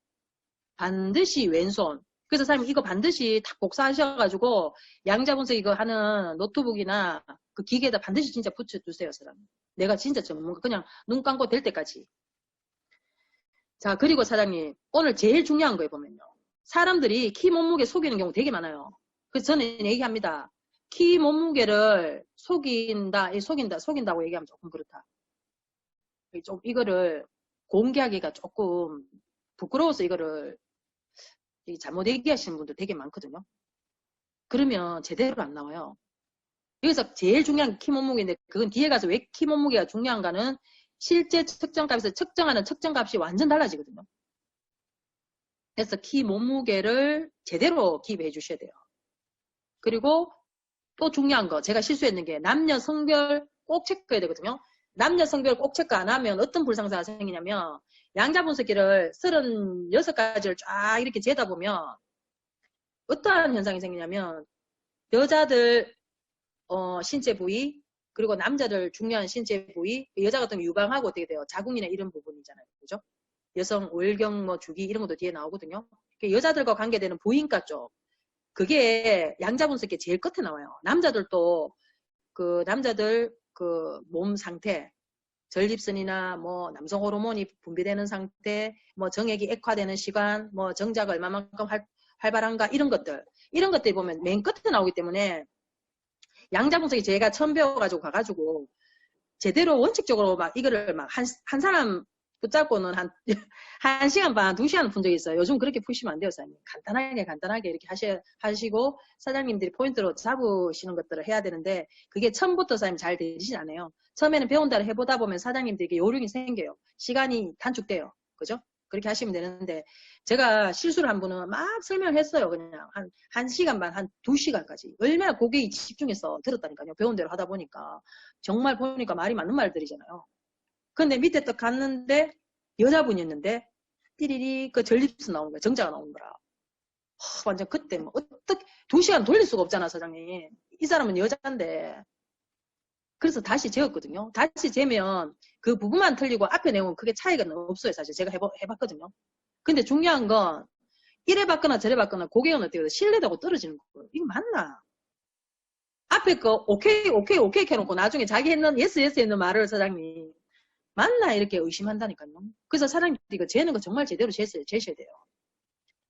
반드시 왼손. 그래서 사장님 이거 반드시 탁 복사하셔가지고 양자 분석 이거 하는 노트북이나 그 기계에다 반드시 진짜 붙여주세요, 사람. 내가 진짜 전문가. 그냥 눈 감고 될 때까지. 자, 그리고 사장님, 오늘 제일 중요한 거에 보면요. 사람들이 키 몸무게 속이는 경우 되게 많아요. 그래서 저는 얘기합니다. 키 몸무게를 속인다고 얘기하면 조금 그렇다. 좀 이거를 공개하기가 조금 부끄러워서 이거를 잘못 얘기하시는 분들 되게 많거든요. 그러면 제대로 안 나와요. 여기서 제일 중요한 게 키 몸무게인데 그건 뒤에 가서 왜 키 몸무게가 중요한가는 실제 측정값에서 측정하는 측정값이 완전 달라지거든요. 그래서 키 몸무게를 제대로 기입해 주셔야 돼요. 그리고 또 중요한 거, 제가 실수했는 게 남녀 성별 꼭 체크해야 되거든요. 남녀 성별 꼭 체크 안 하면 어떤 불상사가 생기냐면 양자 분석기를 36가지를 쫙 이렇게 재다 보면 어떠한 현상이 생기냐면 여자들 신체 부위 그리고 남자들 중요한 신체 부위 여자 같은 경우 유방하고 어떻게 돼요? 자궁이나 이런 부분이잖아요. 그죠? 여성 월경 뭐 주기 이런 것도 뒤에 나오거든요. 여자들과 관계되는 부인과 쪽 그게 양자 분석기 제일 끝에 나와요. 남자들도 그 남자들 그 몸 상태 전립선이나 뭐 남성 호르몬이 분비되는 상태, 뭐 정액이 액화되는 시간, 뭐 정자가 얼마만큼 활발한가 이런 것들 보면 맨 끝에 나오기 때문에 양자 분석이 제가 처음 배워가지고 가가지고 제대로 원칙적으로 막 이거를 막 한 사람 붙잡고는 한 시간 반, 2시간 푼 적이 있어요. 요즘 그렇게 푸시면 안 돼요, 사장님. 간단하게 이렇게 하시고 사장님들이 포인트로 잡으시는 것들을 해야 되는데 그게 처음부터 사장님 잘 되진 않아요. 처음에는 배운 대로 해보다 보면 사장님들에게 요령이 생겨요. 시간이 단축돼요. 그죠? 그렇게 하시면 되는데 제가 실수를 한 분은 막 설명을 했어요. 그냥 한 시간 반, 한 2시간까지. 얼마나 고객이 집중해서 들었다니까요. 배운 대로 하다 보니까. 정말 보니까 말이 맞는 말들이잖아요. 근데 밑에 딱 갔는데 여자분이었는데 띠리리 그 전립선 나온 거야. 정자가 나온 거라. 완전 그때 뭐 어떻게 2시간 돌릴 수가 없잖아 사장님. 이 사람은 여자인데. 그래서 다시 재었거든요. 다시 재면 그 부분만 틀리고 앞에 내용은 크게 차이가 없어요. 사실 제가 해봤거든요. 근데 중요한 건 이래 받거나 저래 받거나 고객은 어떻게 해요? 신뢰도가 떨어지는 거예요. 이거 맞나? 앞에 거 오케이 해놓고 나중에 자기 했는 예스 했는 말을 사장님 맞나 이렇게 의심한다니까요. 그래서 사장님들이 이거 재는 거 정말 제대로 재셔야 돼요.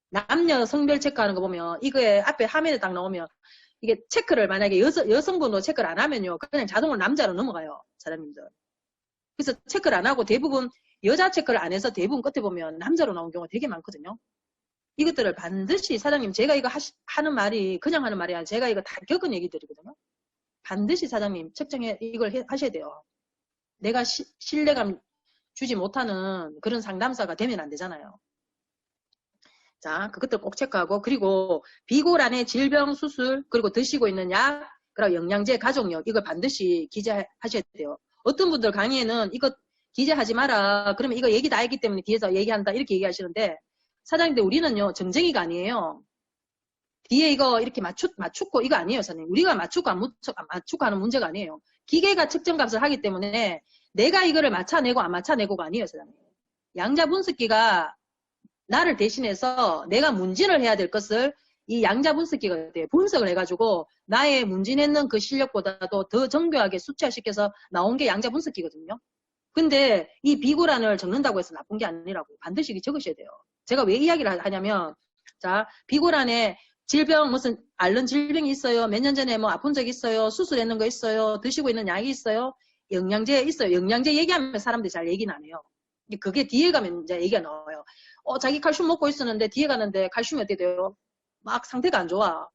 남녀 성별 체크하는 거 보면 이거에 앞에 화면에 딱 나오면 이게 체크를 만약에 여성분으로 체크를 안 하면요. 그냥 자동으로 남자로 넘어가요. 사장님들. 그래서 체크를 안 하고 대부분 여자 체크를 안 해서 대부분 끝에 보면 남자로 나온 경우가 되게 많거든요. 이것들을 반드시 사장님 제가 이거 하는 말이 그냥 하는 말이 아니라 제가 이거 다 겪은 얘기들이거든요. 반드시 사장님 측정해 이걸 하셔야 돼요. 내가 신뢰감 주지 못하는 그런 상담사가 되면 안 되잖아요. 자, 그것들 꼭 체크하고 그리고 비고란의 질병 수술 그리고 드시고 있는 약 그리고 영양제 가족력 이걸 반드시 기재하셔야 돼요. 어떤 분들 강의에는 이거 기재하지 마라. 그러면 이거 얘기 다 했기 때문에 뒤에서 얘기한다 이렇게 얘기하시는데 사장님들 우리는요 정쟁이가 아니에요. 뒤에 이거 이렇게 맞추고 이거 아니에요 사장님. 우리가 맞추고 안 맞추고 하는 문제가 아니에요. 기계가 측정값을 하기 때문에 내가 이거를 맞춰내고 안 맞춰내고가 아니에요 사장님. 양자 분석기가 나를 대신해서 내가 문진을 해야 될 것을 이 양자 분석기가 분석을 해가지고 나의 문진했는 그 실력보다도 더 정교하게 수치화시켜서 나온 게 양자 분석기거든요. 근데 이 비고란을 적는다고 해서 나쁜 게 아니라고 반드시 적으셔야 돼요. 제가 왜 이야기를 하냐면 자 비고란에 질병 무슨 앓는 질병이 있어요. 몇 년 전에 뭐 아픈 적 있어요. 수술했는 거 있어요. 드시고 있는 약이 있어요. 영양제 있어요. 영양제 얘기하면 사람들이 잘 얘기는 안 해요. 그게 뒤에 가면 이제 얘기가 나와요. 자기 칼슘 먹고 있었는데 뒤에 가는데 칼슘이 어떻게 돼요? 막 상태가 안 좋아.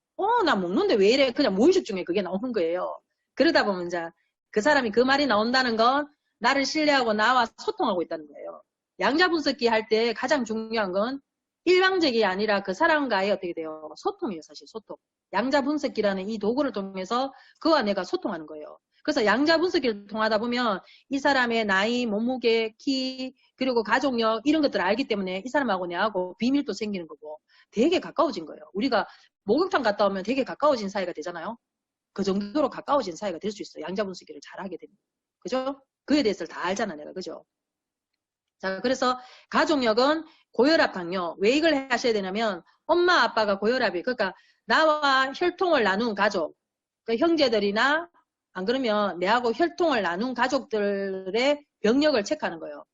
나 먹는데 왜 이래? 그냥 무의식 중에 그게 나오는 거예요. 그러다 보면 이제 그 사람이 그 말이 나온다는 건 나를 신뢰하고 나와 소통하고 있다는 거예요. 양자 분석기 할 때 가장 중요한 건 일방적이 아니라 그 사람과의 어떻게 돼요? 소통이에요, 사실 소통. 양자 분석기라는 이 도구를 통해서 그와 내가 소통하는 거예요. 그래서 양자 분석기를 통하다 보면 이 사람의 나이, 몸무게, 키, 그리고 가족력 이런 것들을 알기 때문에 이 사람하고 내하고 비밀도 생기는 거고 되게 가까워진 거예요. 우리가 목욕탕 갔다 오면 되게 가까워진 사이가 되잖아요. 그 정도로 가까워진 사이가 될 수 있어요. 양자 분석기를 잘 하게 되면. 그죠? 그에 대해서를 다 알잖아, 내가. 그죠? 자, 그래서 가족력은 고혈압, 당뇨. 왜 이걸 하셔야 되냐면 엄마, 아빠가 고혈압이 그러니까 나와 혈통을 나눈 가족, 그 형제들이나 안 그러면 내하고 혈통을 나눈 가족들의 병력을 체크하는 거예요.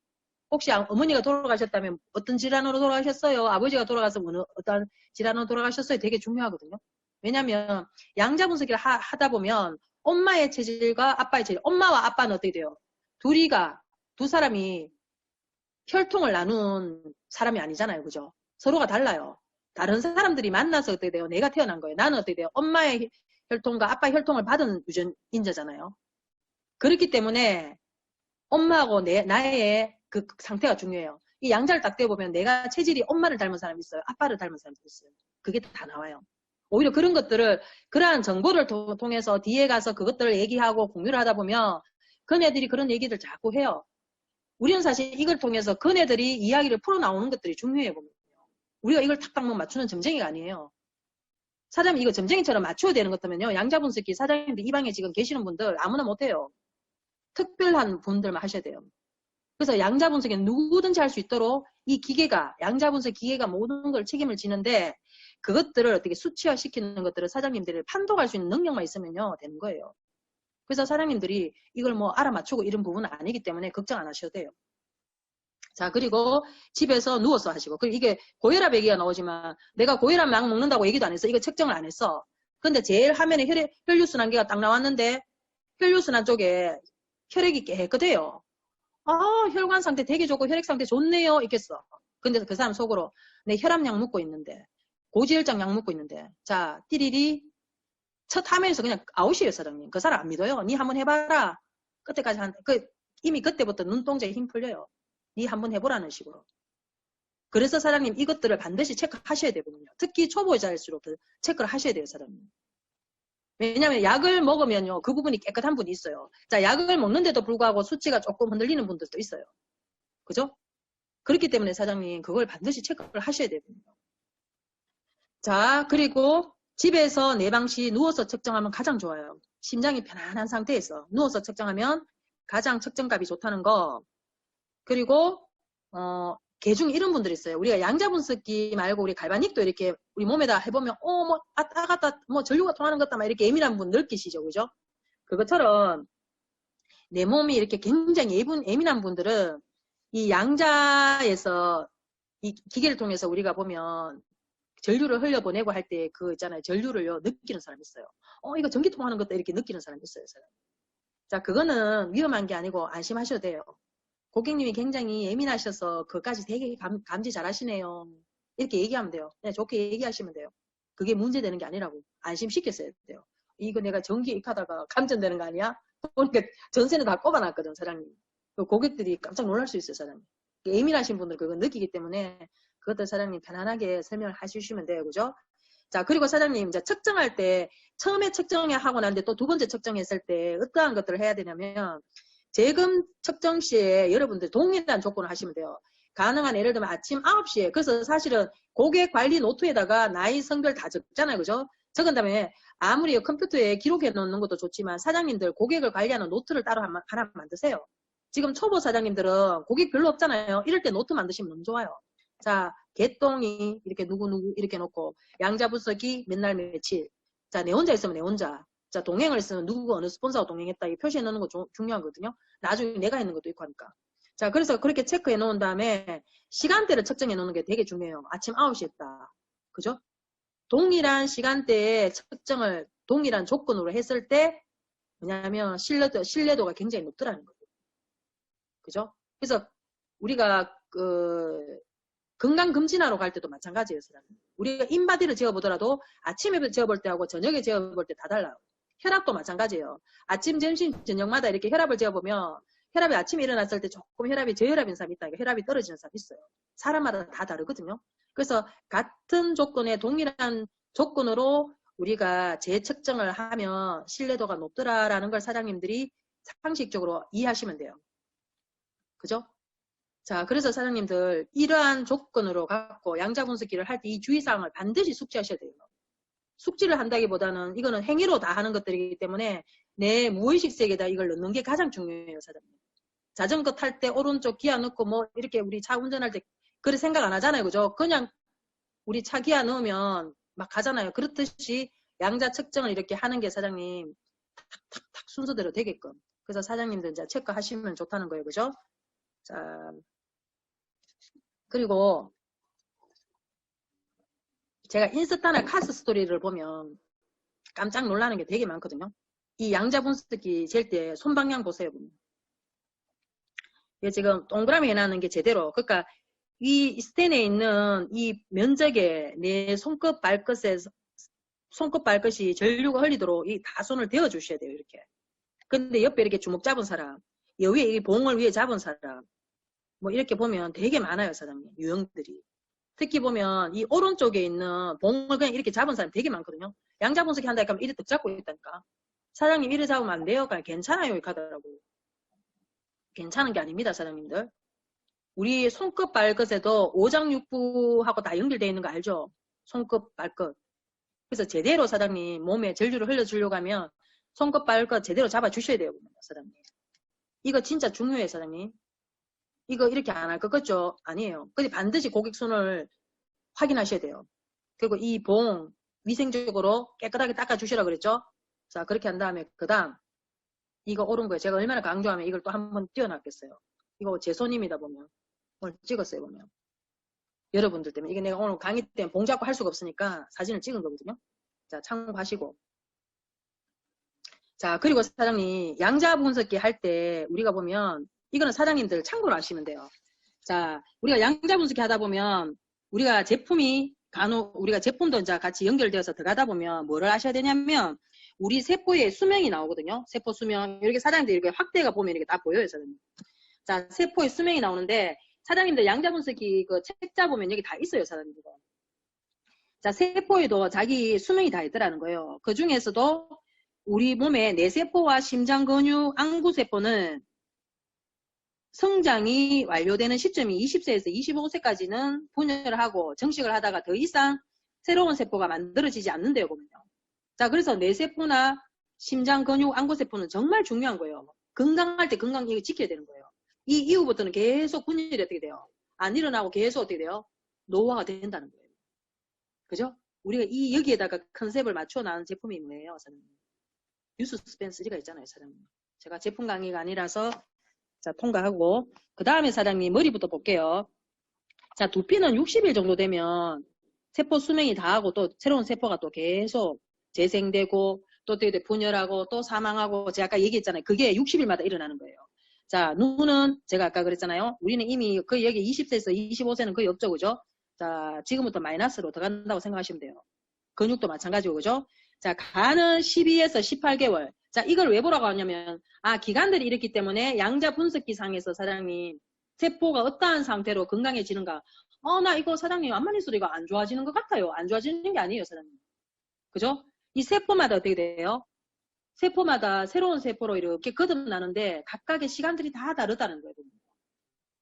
혹시 어머니가 돌아가셨다면 어떤 질환으로 돌아가셨어요? 아버지가 돌아가서 어떤 질환으로 돌아가셨어요? 되게 중요하거든요. 왜냐하면 양자 분석을 하다 보면 엄마의 체질과 아빠의 체질, 엄마와 아빠는 어떻게 돼요? 두 사람이 혈통을 나눈 사람이 아니잖아요. 그죠? 서로가 달라요. 다른 사람들이 만나서 어떻게 돼요? 내가 태어난 거예요. 나는 어떻게 돼요? 엄마의 혈통과 아빠의 혈통을 받은 유전인자잖아요. 그렇기 때문에 엄마하고 나의 그 상태가 중요해요. 이 양자를 딱 떼보면 내가 체질이 엄마를 닮은 사람이 있어요. 아빠를 닮은 사람이 있어요. 그게 다 나와요. 오히려 그런 것들을, 그러한 정보를 통해서 뒤에 가서 그것들을 얘기하고 공유를 하다 보면 그네들이 그런 얘기들 자꾸 해요. 우리는 사실 이걸 통해서 그네들이 이야기를 풀어나오는 것들이 중요해 보면. 우리가 이걸 탁탁 맞추는 점쟁이가 아니에요. 사장님 이거 점쟁이처럼 맞춰야 되는 것들은요. 양자분석기 사장님들 이 방에 지금 계시는 분들 아무나 못해요. 특별한 분들만 하셔야 돼요. 그래서 양자분석에는 누구든지 할 수 있도록 이 기계가, 양자분석 기계가 모든 걸 책임을 지는데 그것들을 어떻게 수치화시키는 것들을 사장님들이 판독할 수 있는 능력만 있으면요 되는 거예요. 그래서 사장님들이 이걸 뭐 알아맞추고 이런 부분은 아니기 때문에 걱정 안 하셔도 돼요. 자, 그리고 집에서 누워서 하시고. 그리고 이게 고혈압 얘기가 나오지만 내가 고혈압 약 먹는다고 얘기도 안 했어. 이거 측정을 안 했어. 근데 제일 화면에 혈류순환계가 딱 나왔는데 혈류순환 쪽에 혈액이 깨끗해요. 아, 혈관 상태 되게 좋고 혈액 상태 좋네요. 있겠어. 근데 그 사람 속으로 내 혈압약 먹고 있는데, 고지혈장 약 먹고 있는데, 자, 띠리리 첫 화면에서 그냥 아웃이에요, 사장님. 그 사람 안 믿어요. 니 한번 해봐라. 그때까지 이미 그때부터 눈동자에 힘 풀려요. 니 한번 해보라는 식으로. 그래서 사장님 이것들을 반드시 체크하셔야 되거든요. 특히 초보자일수록 체크를 하셔야 돼요, 사장님. 왜냐하면 약을 먹으면요 그 부분이 깨끗한 분이 있어요. 자, 약을 먹는데도 불구하고 수치가 조금 흔들리는 분들도 있어요. 그죠? 그렇기 때문에 사장님 그걸 반드시 체크를 하셔야 되거든요. 자, 그리고 집에서 내방시 누워서 측정하면 가장 좋아요. 심장이 편안한 상태에서 누워서 측정하면 가장 측정값이 좋다는 거. 그리고 개중 이런 분들이 있어요. 우리가 양자분석기 말고 우리 갈바닉도 이렇게 우리 몸에다 해보면 뭐 아따 갔다 뭐 전류가 통하는 것 같다 막 이렇게 예민한 분 느끼시죠, 그죠? 그것처럼 내 몸이 이렇게 굉장히 예민한 분들은 이 양자에서 이 기계를 통해서 우리가 보면 전류를 흘려보내고 할 때 그 있잖아요. 전류를요 느끼는 사람이 있어요. 이거 전기 통하는 것도 이렇게 느끼는 사람이 있어요. 자, 그거는 위험한 게 아니고 안심하셔도 돼요. 고객님이 굉장히 예민하셔서 그것까지 되게 감지 잘 하시네요. 이렇게 얘기하면 돼요. 그냥 좋게 얘기하시면 돼요. 그게 문제되는 게 아니라고. 안심시켰어야 돼요. 이거 내가 전기 익하다가 감전되는 거 아니야? 보니까 전세는 다 꼽아놨거든, 사장님. 고객들이 깜짝 놀랄 수 있어요, 사장님. 예민하신 분들 그거 느끼기 때문에 그것들 사장님 편안하게 설명을 해주시면 돼요. 그죠? 자, 그리고 사장님 이제 측정할 때 처음에 측정하고 난 뒤에 또 두 번째 측정했을 때 어떠한 것들을 해야 되냐면 재금 측정 시에 여러분들 동일한 조건을 하시면 돼요. 가능한 예를 들면 아침 9시에 그래서 사실은 고객 관리 노트에다가 나이 성별 다 적잖아요. 그죠? 적은 다음에 아무리 컴퓨터에 기록해 놓는 것도 좋지만 사장님들 고객을 관리하는 노트를 따로 하나 만드세요. 지금 초보 사장님들은 고객 별로 없잖아요. 이럴 때 노트 만드시면 너무 좋아요. 자, 개똥이 이렇게 누구누구 이렇게 놓고 양자분석이 맨날 며칠. 자, 내 혼자 있으면 내 혼자. 자, 동행을 했으면 누구 어느 스폰서가 동행했다 이 표시해 놓는 거 중요하거든요. 나중에 내가 했는 것도 있고 하니까. 자, 그래서 그렇게 체크해 놓은 다음에 시간대를 측정해 놓는 게 되게 중요해요. 아침 9시 했다. 그죠? 동일한 시간대에 측정을 동일한 조건으로 했을 때 뭐냐면 신뢰도가 굉장히 높더라는 거죠. 그죠? 그래서 우리가 건강검진하러 갈 때도 마찬가지예요. 우리가 인바디를 재어보더라도 아침에 재어볼 때하고 저녁에 재어볼 때 다 달라요. 혈압도 마찬가지예요. 아침, 점심, 저녁마다 이렇게 혈압을 재어보면 혈압이 아침에 일어났을 때 조금 혈압이 저혈압인 사람이 있다. 혈압이 떨어지는 사람이 있어요. 사람마다 다 다르거든요. 그래서 같은 조건에 동일한 조건으로 우리가 재측정을 하면 신뢰도가 높더라라는 걸 사장님들이 상식적으로 이해하시면 돼요. 그죠? 자, 그래서 사장님들 이러한 조건으로 갖고 양자분석기를 할 때 이 주의사항을 반드시 숙지하셔야 돼요. 숙지를 한다기보다는 이거는 행위로 다 하는 것들이기 때문에 내 무의식 세계에다 이걸 넣는 게 가장 중요해요, 사장님. 자전거 탈 때 오른쪽 기아 넣고 뭐 이렇게 우리 차 운전할 때 그래 생각 안 하잖아요, 그죠? 그냥 우리 차 기아 넣으면 막 가잖아요. 그렇듯이 양자 측정을 이렇게 하는 게 사장님 탁탁탁 순서대로 되게끔. 그래서 사장님들 이제 체크하시면 좋다는 거예요, 그죠? 자, 그리고 제가 인스타나 카스 스토리를 보면 깜짝 놀라는 게 되게 많거든요. 이 양자 분석기 잴 때 손방향 보세요. 이게 지금 동그라미 해놨는 게 제대로. 그러니까 이 스탠에 있는 이 면적에 내 손끝 발끝이 전류가 흘리도록 이 다 손을 대어 주셔야 돼요. 이렇게. 근데 옆에 이렇게 주먹 잡은 사람, 여기에 이 봉을 위에 잡은 사람, 뭐 이렇게 보면 되게 많아요, 사장님. 유형들이. 특히 보면 이 오른쪽에 있는 봉을 그냥 이렇게 잡은 사람이 되게 많거든요. 양자 분석기 한다 하면 이래 득 잡고 있다니까. 사장님 이래 잡으면 안 돼요. 그냥 괜찮아요. 이렇게 하더라고. 괜찮은 게 아닙니다. 사장님들. 우리 손끝 발끝에도 오장육부하고 다 연결되어 있는 거 알죠? 손끝 발끝. 그래서 제대로 사장님 몸에 전류를 흘려주려고 하면 손끝 발끝 제대로 잡아주셔야 돼요. 사장님. 이거 진짜 중요해요. 사장님. 이거 이렇게 안 할 것 같죠? 아니에요. 근데 반드시 고객 손을 확인하셔야 돼요. 그리고 이 봉 위생적으로 깨끗하게 닦아주시라 그랬죠? 자, 그렇게 한 다음에 그 다음 이거 옳은 거예요. 제가 얼마나 강조하면 이걸 또 한번 띄워놨겠어요. 이거 제 손입니다. 보면 오늘 찍었어요. 보면 여러분들 때문에 이게 내가 오늘 강의 때문에 봉 잡고 할 수가 없으니까 사진을 찍은 거거든요. 자, 참고하시고. 자, 그리고 사장님 양자 분석기 할 때 우리가 보면 이거는 사장님들 참고로 하시면 돼요. 자, 우리가 양자 분석기 하다 보면 우리가 제품이 간혹 우리가 제품도 이제 같이 연결되어서 들어가다 보면 뭐를 하셔야 되냐면 우리 세포의 수명이 나오거든요. 세포 수명. 이렇게 사장님들 이렇게 확대가 보면 이렇게 다 보여요, 사장님. 자, 세포의 수명이 나오는데 사장님들 양자 분석기 그 책자 보면 여기 다 있어요, 사장님들. 자, 세포에도 자기 수명이 다 있더라는 거예요. 그 중에서도 우리 몸의 뇌세포와 심장 근육, 안구세포는 성장이 완료되는 시점이 20세에서 25세까지는 분열을 하고 정식을 하다가 더 이상 새로운 세포가 만들어지지 않는데요, 보면요. 자, 그래서 뇌세포나 심장, 근육, 안구세포는 정말 중요한 거예요. 건강할 때 건강 이거 지켜야 되는 거예요. 이 이후부터는 계속 분열이 어떻게 돼요? 안 일어나고 계속 어떻게 돼요? 노화가 된다는 거예요. 그죠? 우리가 이 여기에다가 컨셉을 맞춰 나온 제품이 뭐예요, 사장님? 뉴스 스펜스리가 있잖아요, 사장님. 제가 제품 강의가 아니라서 자, 통과하고 그 다음에 사장님 머리부터 볼게요. 자, 두피는 60일 정도 되면 세포 수명이 다하고 또 새로운 세포가 또 계속 재생되고 또 분열하고 또 사망하고 제가 아까 얘기했잖아요. 그게 60일마다 일어나는 거예요. 자, 눈은 제가 아까 그랬잖아요. 우리는 이미 거의 여기 20세에서 25세는 거의 없죠, 그죠? 자, 지금부터 마이너스로 들어간다고 생각하시면 돼요. 근육도 마찬가지고, 그죠? 자, 간은 12에서 18개월. 자, 이걸 왜 보라고 하냐면, 기관들이 이렇기 때문에 양자 분석기 상에서 사장님, 세포가 어떠한 상태로 건강해지는가. 나 이거 사장님, 암만 있어도 이거 안 좋아지는 것 같아요. 안 좋아지는 게 아니에요, 사장님. 그죠? 이 세포마다 어떻게 돼요? 세포마다 새로운 세포로 이렇게 거듭나는데 각각의 시간들이 다 다르다는 거예요.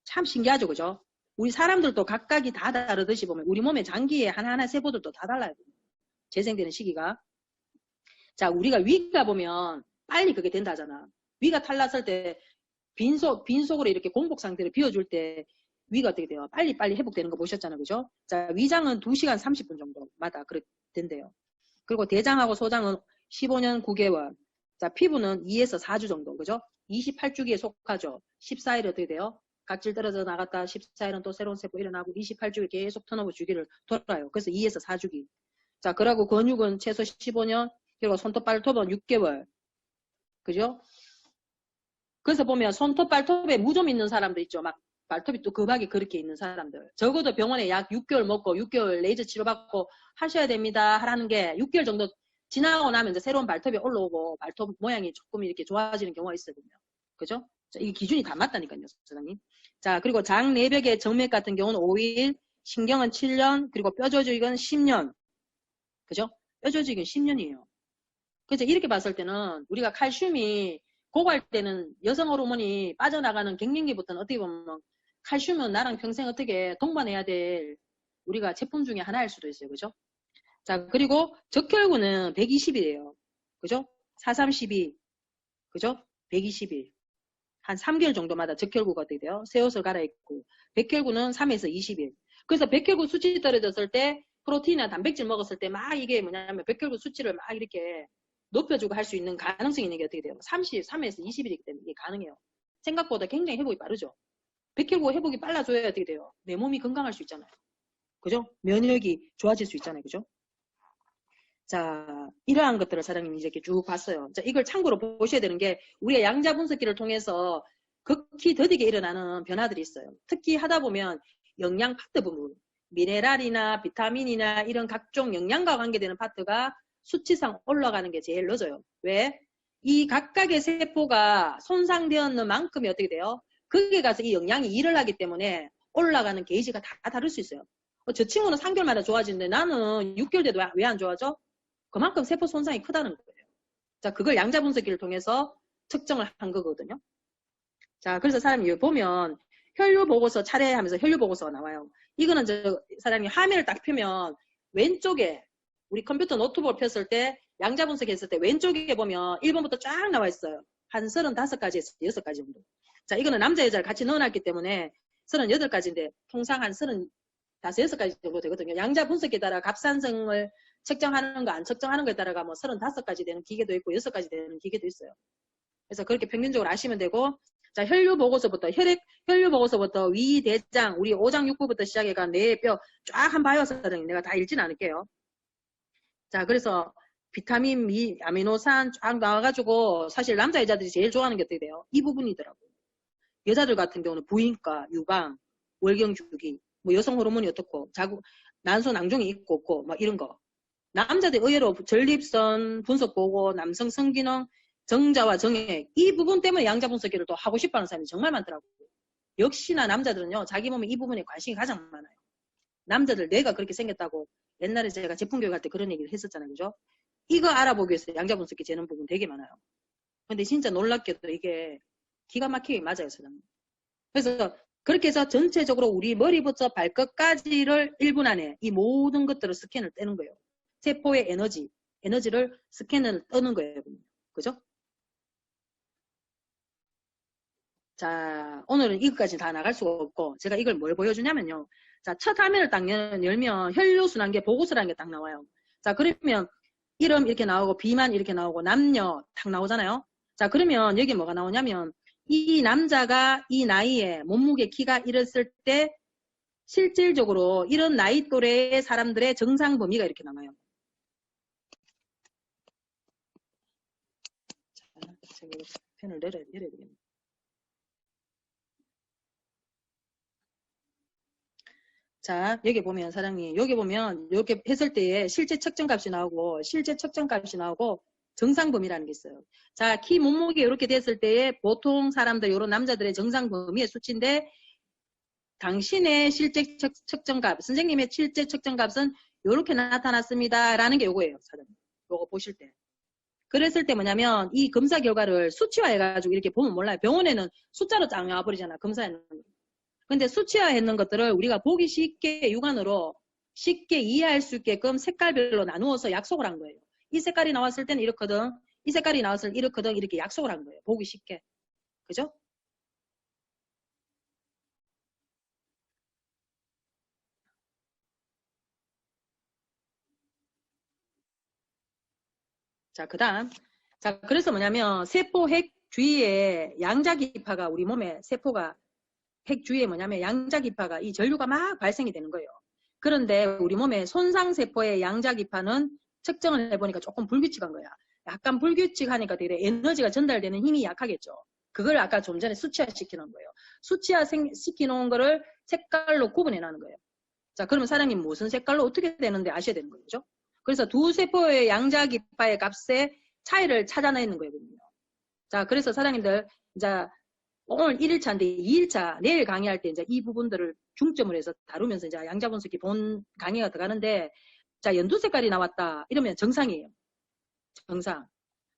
참 신기하죠, 그죠? 우리 사람들도 각각이 다 다르듯이 보면 우리 몸의 장기의 하나하나 세포들도 다 달라요. 재생되는 시기가. 자, 우리가 위가 보면 빨리 그게 된다잖아. 위가 탈났을 때 빈속으로 이렇게 공복 상태를 비워줄 때 위가 어떻게 돼요? 빨리 회복되는 거 보셨잖아요. 그죠? 자, 위장은 2시간 30분 정도마다 그렇게 된대요. 그리고 대장하고 소장은 15년 9개월. 자, 피부는 2에서 4주 정도. 그죠? 28주기에 속하죠. 14일에 어떻게 돼요? 각질 떨어져 나갔다 14일은 또 새로운 세포 일어나고 28주기 계속 턴오버 주기를 돌아요. 그래서 2에서 4주기. 자, 그러고 근육은 최소 15년, 그리고 손톱 발톱은 6개월. 그죠? 그래서 보면 손톱 발톱에 무좀 있는 사람도 있죠. 막 발톱이 또 급하게 그렇게 있는 사람들. 적어도 병원에 약 6개월 먹고 6개월 레이저 치료받고 하셔야 됩니다. 하라는 게 6개월 정도 지나고 나면 이제 새로운 발톱이 올라오고 발톱 모양이 조금 이렇게 좋아지는 경우가 있거든요. 그죠? 자, 이게 기준이 다 맞다니까요, 사장님. 자, 그리고 장 내벽의 정맥 같은 경우는 5일, 신경은 7년, 그리고 뼈조직은 10년. 그죠? 뼈조직은 10년이에요. 그래서 이렇게 봤을 때는 우리가 칼슘이 고갈 때는 여성 호르몬이 빠져나가는 갱년기부터는 어떻게 보면 칼슘은 나랑 평생 어떻게 동반해야 될 우리가 제품 중에 하나일 수도 있어요. 그죠? 자, 그리고 적혈구는 120일이에요. 그죠? 432. 그죠? 120일. 한 3개월 정도마다 적혈구가 어떻게 돼요? 새 옷을 갈아입고. 백혈구는 3에서 20일. 그래서 백혈구 수치 떨어졌을 때 프로틴이나 단백질 먹었을 때 막 이게 뭐냐면 백혈구 수치를 막 이렇게 높여주고 할 수 있는 가능성이 있는 게 어떻게 돼요? 33에서 20일이기 때문에 이게 가능해요. 생각보다 굉장히 회복이 빠르죠. 백혈구 회복이 빨라져야 어떻게 돼요? 내 몸이 건강할 수 있잖아요. 그죠? 면역력이 좋아질 수 있잖아요. 그죠? 자, 이러한 것들을 사장님이 이렇게 쭉 봤어요. 자, 이걸 참고로 보셔야 되는 게 우리가 양자 분석기를 통해서 극히 더디게 일어나는 변화들이 있어요. 특히 하다 보면 영양 파트 부분, 미네랄이나 비타민이나 이런 각종 영양과 관계되는 파트가 수치상 올라가는 게 제일 늦어요. 왜? 이 각각의 세포가 손상되었는 만큼이 어떻게 돼요? 거기에 가서 이 영양이 일을 하기 때문에 올라가는 게이지가 다 다를 수 있어요. 저 친구는 3개월 만에 좋아지는데 나는 6개월 돼도 왜 안 좋아져? 그만큼 세포 손상이 크다는 거예요. 자, 그걸 양자 분석기를 통해서 측정을 한 거거든요. 자, 그래서 사람이 보면 혈류 보고서 차례 하면서 혈류 보고서가 나와요. 이거는 사람이 화면을 딱 펴면 왼쪽에 우리 컴퓨터 노트북을 폈을 때 양자 분석했을 때 왼쪽에 보면 1번부터 쫙 나와 있어요. 한 35가지에서 6가지 정도. 자, 이거는 남자 여자를 같이 넣어놨기 때문에 38가지인데 통상 한 35, 6가지 정도 되거든요. 양자 분석에 따라 갑산성을 측정하는 거 안 측정하는 거에 따라가 뭐 35가지 되는 기계도 있고 6가지 되는 기계도 있어요. 그래서 그렇게 평균적으로 아시면 되고, 자, 혈류 보고서부터 혈류 보고서부터 위, 대장, 우리 오장 육부부터 시작해가 뇌, 뼈 쫙 한 봐요, 사장님. 내가 다 읽지는 않을게요. 자, 그래서 비타민, 아미노산 쫙 나와가지고 사실 남자 여자들이 제일 좋아하는 게 어떻게 돼요? 이 부분이더라고요. 여자들 같은 경우는 부인과, 유방, 월경주기, 뭐 여성 호르몬이 어떻고, 난소 낭종이 있고 없고, 막 이런 거. 남자들 의외로 전립선 분석 보고, 남성 성기능, 정자와 정액, 이 부분 때문에 양자 분석기를 또 하고 싶어 하는 사람이 정말 많더라고요. 역시나 남자들은요, 자기 몸에 이 부분에 관심이 가장 많아요. 남자들 뇌가 그렇게 생겼다고 옛날에 제가 제품 교육할 때 그런 얘기를 했었잖아요. 그죠? 이거 알아보기 위해서 양자 분석기 재는 부분 되게 많아요. 근데 진짜 놀랍게도 이게 기가 막히게 맞아요, 사장님. 그래서 그렇게 해서 전체적으로 우리 머리부터 발끝까지를 1분 안에 이 모든 것들을 스캔을 떼는 거예요. 세포의 에너지를 스캔을 떠는 거예요. 그죠? 자, 오늘은 이것까지 다 나갈 수가 없고, 제가 이걸 뭘 보여주냐면요. 자, 첫 화면을 딱 열면 혈류순환계 보고서라는 게 딱 나와요. 자, 그러면 이름 이렇게 나오고, 비만 이렇게 나오고, 남녀 딱 나오잖아요. 자, 그러면 여기 뭐가 나오냐면, 이 남자가 이 나이에 몸무게 키가 이랬을 때, 실질적으로 이런 나이 또래의 사람들의 정상 범위가 이렇게 나와요. 자, 제가 펜을 내려야 되겠네. 자, 여기 보면 사장님, 여기 보면 이렇게 했을 때에 실제 측정값이 나오고 정상 범위라는 게 있어요. 자, 키 몸무게 이렇게 됐을 때에 보통 사람들, 이런 남자들의 정상 범위의 수치인데 당신의 실제 측정값, 선생님의 실제 측정값은 이렇게 나타났습니다. 라는 게 요거예요, 사장님. 요거 보실 때. 그랬을 때 뭐냐면 이 검사 결과를 수치화해가지고 이렇게 보면 몰라요. 병원에는 숫자로 쫙 나와버리잖아, 검사에는. 근데 수치화했는 것들을 우리가 보기 쉽게 육안으로 쉽게 이해할 수 있게끔 색깔별로 나누어서 약속을 한 거예요. 이 색깔이 나왔을 때는 이렇거든. 이 색깔이 나왔을 때 이렇거든. 이렇게 약속을 한 거예요. 보기 쉽게. 그죠? 자, 그 다음. 자, 그래서 뭐냐면 세포 핵 주위에 양자기파가 우리 몸에 세포가 핵 주위에 뭐냐면 양자기파가 이 전류가 막 발생이 되는 거예요. 그런데 우리 몸에 손상세포의 양자기파는 측정을 해보니까 조금 불규칙한 거야. 약간 불규칙하니까 되게 에너지가 전달되는 힘이 약하겠죠. 그걸 아까 좀 전에 수치화시키는 거예요. 수치화시키는 거를 색깔로 구분해내는 거예요. 자, 그러면 사장님 무슨 색깔로 어떻게 되는데 아셔야 되는 거죠. 그래서 두 세포의 양자기파의 값의 차이를 찾아내는 거예요. 자, 그래서 사장님들 이제 오늘 1일차인데 2일차 내일 강의할 때 이제 이 부분들을 중점을 해서 다루면서 이제 양자분석기 본 강의가 들어가는데, 자, 연두 색깔이 나왔다 이러면 정상이에요. 정상.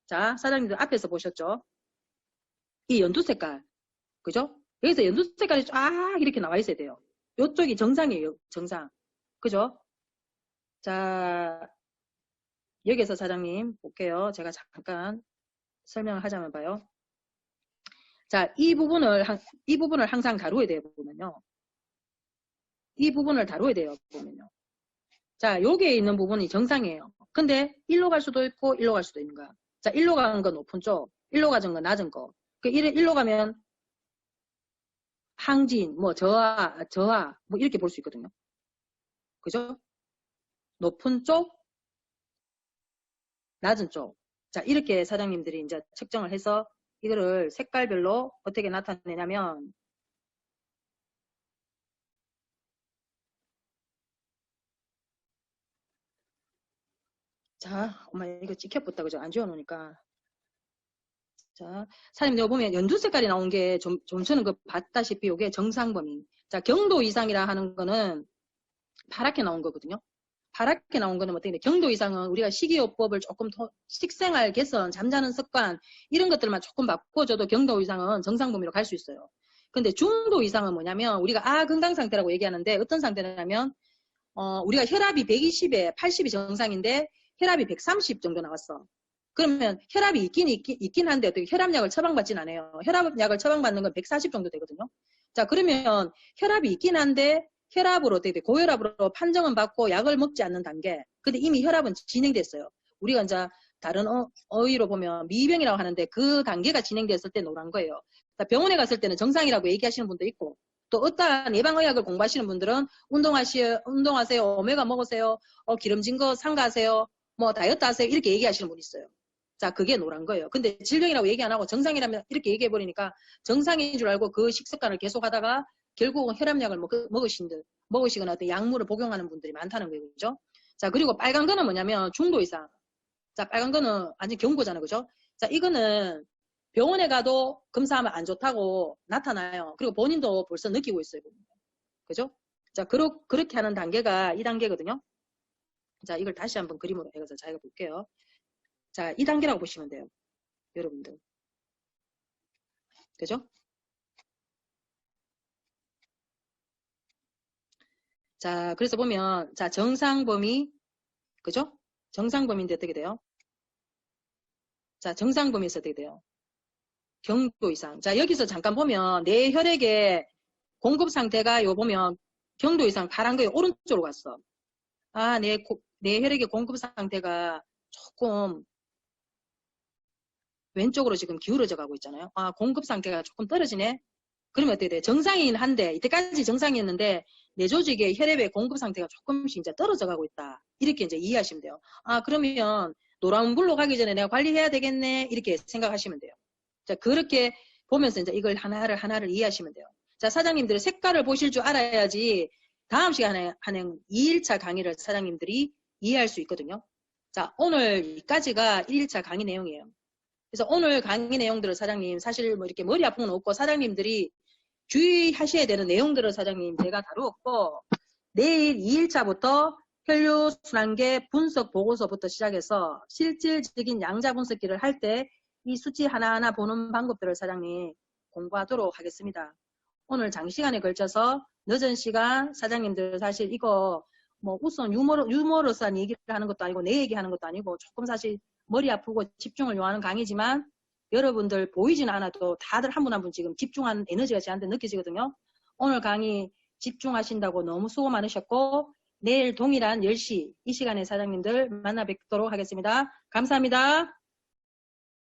자, 사장님들 앞에서 보셨죠? 이 연두 색깔, 그죠? 여기서 연두 색깔이 쫙 이렇게 나와 있어야 돼요. 이쪽이 정상이에요. 정상. 그죠? 자, 여기서 사장님 볼게요. 제가 잠깐 설명을 하자면 봐요. 자, 이 부분을 항상 다루어야 돼요, 보면요. 이 부분을 다루어야 돼요, 보면요. 자, 여기에 있는 부분이 정상이에요. 근데 1로 갈 수도 있고 1로 갈 수도 있는 거야. 자, 1로 가는 건 높은 쪽, 1로 가는 건 낮은 거. 그 1로 가면 항진, 뭐 저하, 뭐 이렇게 볼 수 있거든요. 그죠? 높은 쪽, 낮은 쪽. 자, 이렇게 사장님들이 이제 측정을 해서 이거를 색깔별로 어떻게 나타내냐면, 자, 엄마 이거 찍혀붙다, 그죠? 안 지워놓으니까. 자, 사장님, 여기 보면 연두 색깔이 나온 게 좀 전에 봤다시피 이게 정상 범위. 자, 경도 이상이라 하는 거는 파랗게 나온 거거든요. 파랗게 나온 거는 어떻게 돼? 경도 이상은 우리가 식이요법을 조금 더 식생활 개선, 잠자는 습관 이런 것들만 조금 바꿔줘도 경도 이상은 정상 범위로 갈 수 있어요. 근데 중도 이상은 뭐냐면 우리가 건강 상태라고 얘기하는데 어떤 상태냐면 우리가 혈압이 120에 80이 정상인데 혈압이 130 정도 나왔어. 그러면 혈압이 있긴 한데 어떻게 혈압약을 처방받진 않아요. 혈압약을 처방받는 건 140 정도 되거든요. 자, 그러면 혈압이 있긴 한데 혈압으로 어떻게 돼? 고혈압으로 판정은 받고 약을 먹지 않는 단계. 근데 이미 혈압은 진행됐어요. 우리가 이제 다른 어휘로 보면 미병이라고 하는데 그 단계가 진행됐을 때 노란 거예요. 병원에 갔을 때는 정상이라고 얘기하시는 분도 있고 또 어떠한 예방의학을 공부하시는 분들은 운동하세요, 오메가 먹으세요, 기름진 거 삼가하세요, 뭐 다이어트 하세요 이렇게 얘기하시는 분이 있어요. 자, 그게 노란 거예요. 근데 질병이라고 얘기 안 하고 정상이라면 이렇게 얘기해버리니까 정상인 줄 알고 그 식습관을 계속 하다가 결국은 혈압약을 먹으시거나 어떤 약물을 복용하는 분들이 많다는 거예요. 그죠? 자, 그리고 빨간 거는 뭐냐면 중도 이상. 자, 빨간 거는 완전 경고잖아요. 그죠? 자, 이거는 병원에 가도 검사하면 안 좋다고 나타나요. 그리고 본인도 벌써 느끼고 있어요. 그죠? 자, 그렇게 하는 단계가 2단계거든요. 자, 이걸 다시 한번 그림으로 해서 자기가 볼게요. 자, 2단계라고 보시면 돼요. 여러분들. 그죠? 자, 그래서 보면, 자, 정상 범위, 그죠? 정상 범위인데 어떻게 돼요? 자, 정상 범위에서 어떻게 돼요? 경도 이상. 자, 여기서 잠깐 보면, 내 혈액의 공급 상태가 요 보면, 경도 이상 파란 거에 오른쪽으로 갔어. 내 혈액의 공급 상태가 조금 왼쪽으로 지금 기울어져 가고 있잖아요. 공급 상태가 조금 떨어지네. 그러면 어떻게 돼? 정상이긴 한데 이때까지 정상이었는데 내 조직의 혈액의 공급 상태가 조금씩 이제 떨어져 가고 있다. 이렇게 이제 이해하시면 돼요. 그러면 노란불로 가기 전에 내가 관리해야 되겠네. 이렇게 생각하시면 돼요. 자, 그렇게 보면서 이제 이걸 하나를 이해하시면 돼요. 자, 사장님들 색깔을 보실 줄 알아야지 다음 시간에 하는 2일차 강의를 사장님들이 이해할 수 있거든요. 자, 오늘까지가 1일차 강의 내용이에요. 그래서 오늘 강의 내용들을 사장님 사실 뭐 이렇게 머리 아픈 건 없고 사장님들이 주의하셔야 되는 내용들을 사장님 제가 다루었고 내일 2일차부터 혈류순환계 분석 보고서부터 시작해서 실질적인 양자 분석기를 할 때 이 수치 하나하나 보는 방법들을 사장님 공부하도록 하겠습니다. 오늘 장시간에 걸쳐서 늦은 시간 사장님들 사실 이거 뭐 우선 유머러스한 얘기를 하는 것도 아니고 내 얘기하는 것도 아니고 조금 사실 머리 아프고 집중을 요하는 강의지만 여러분들 보이지는 않아도 다들 한 분 한 분 지금 집중한 에너지가 저한테 느껴지거든요. 오늘 강의 집중하신다고 너무 수고 많으셨고 내일 동일한 10시 이 시간에 사장님들 만나 뵙도록 하겠습니다. 감사합니다.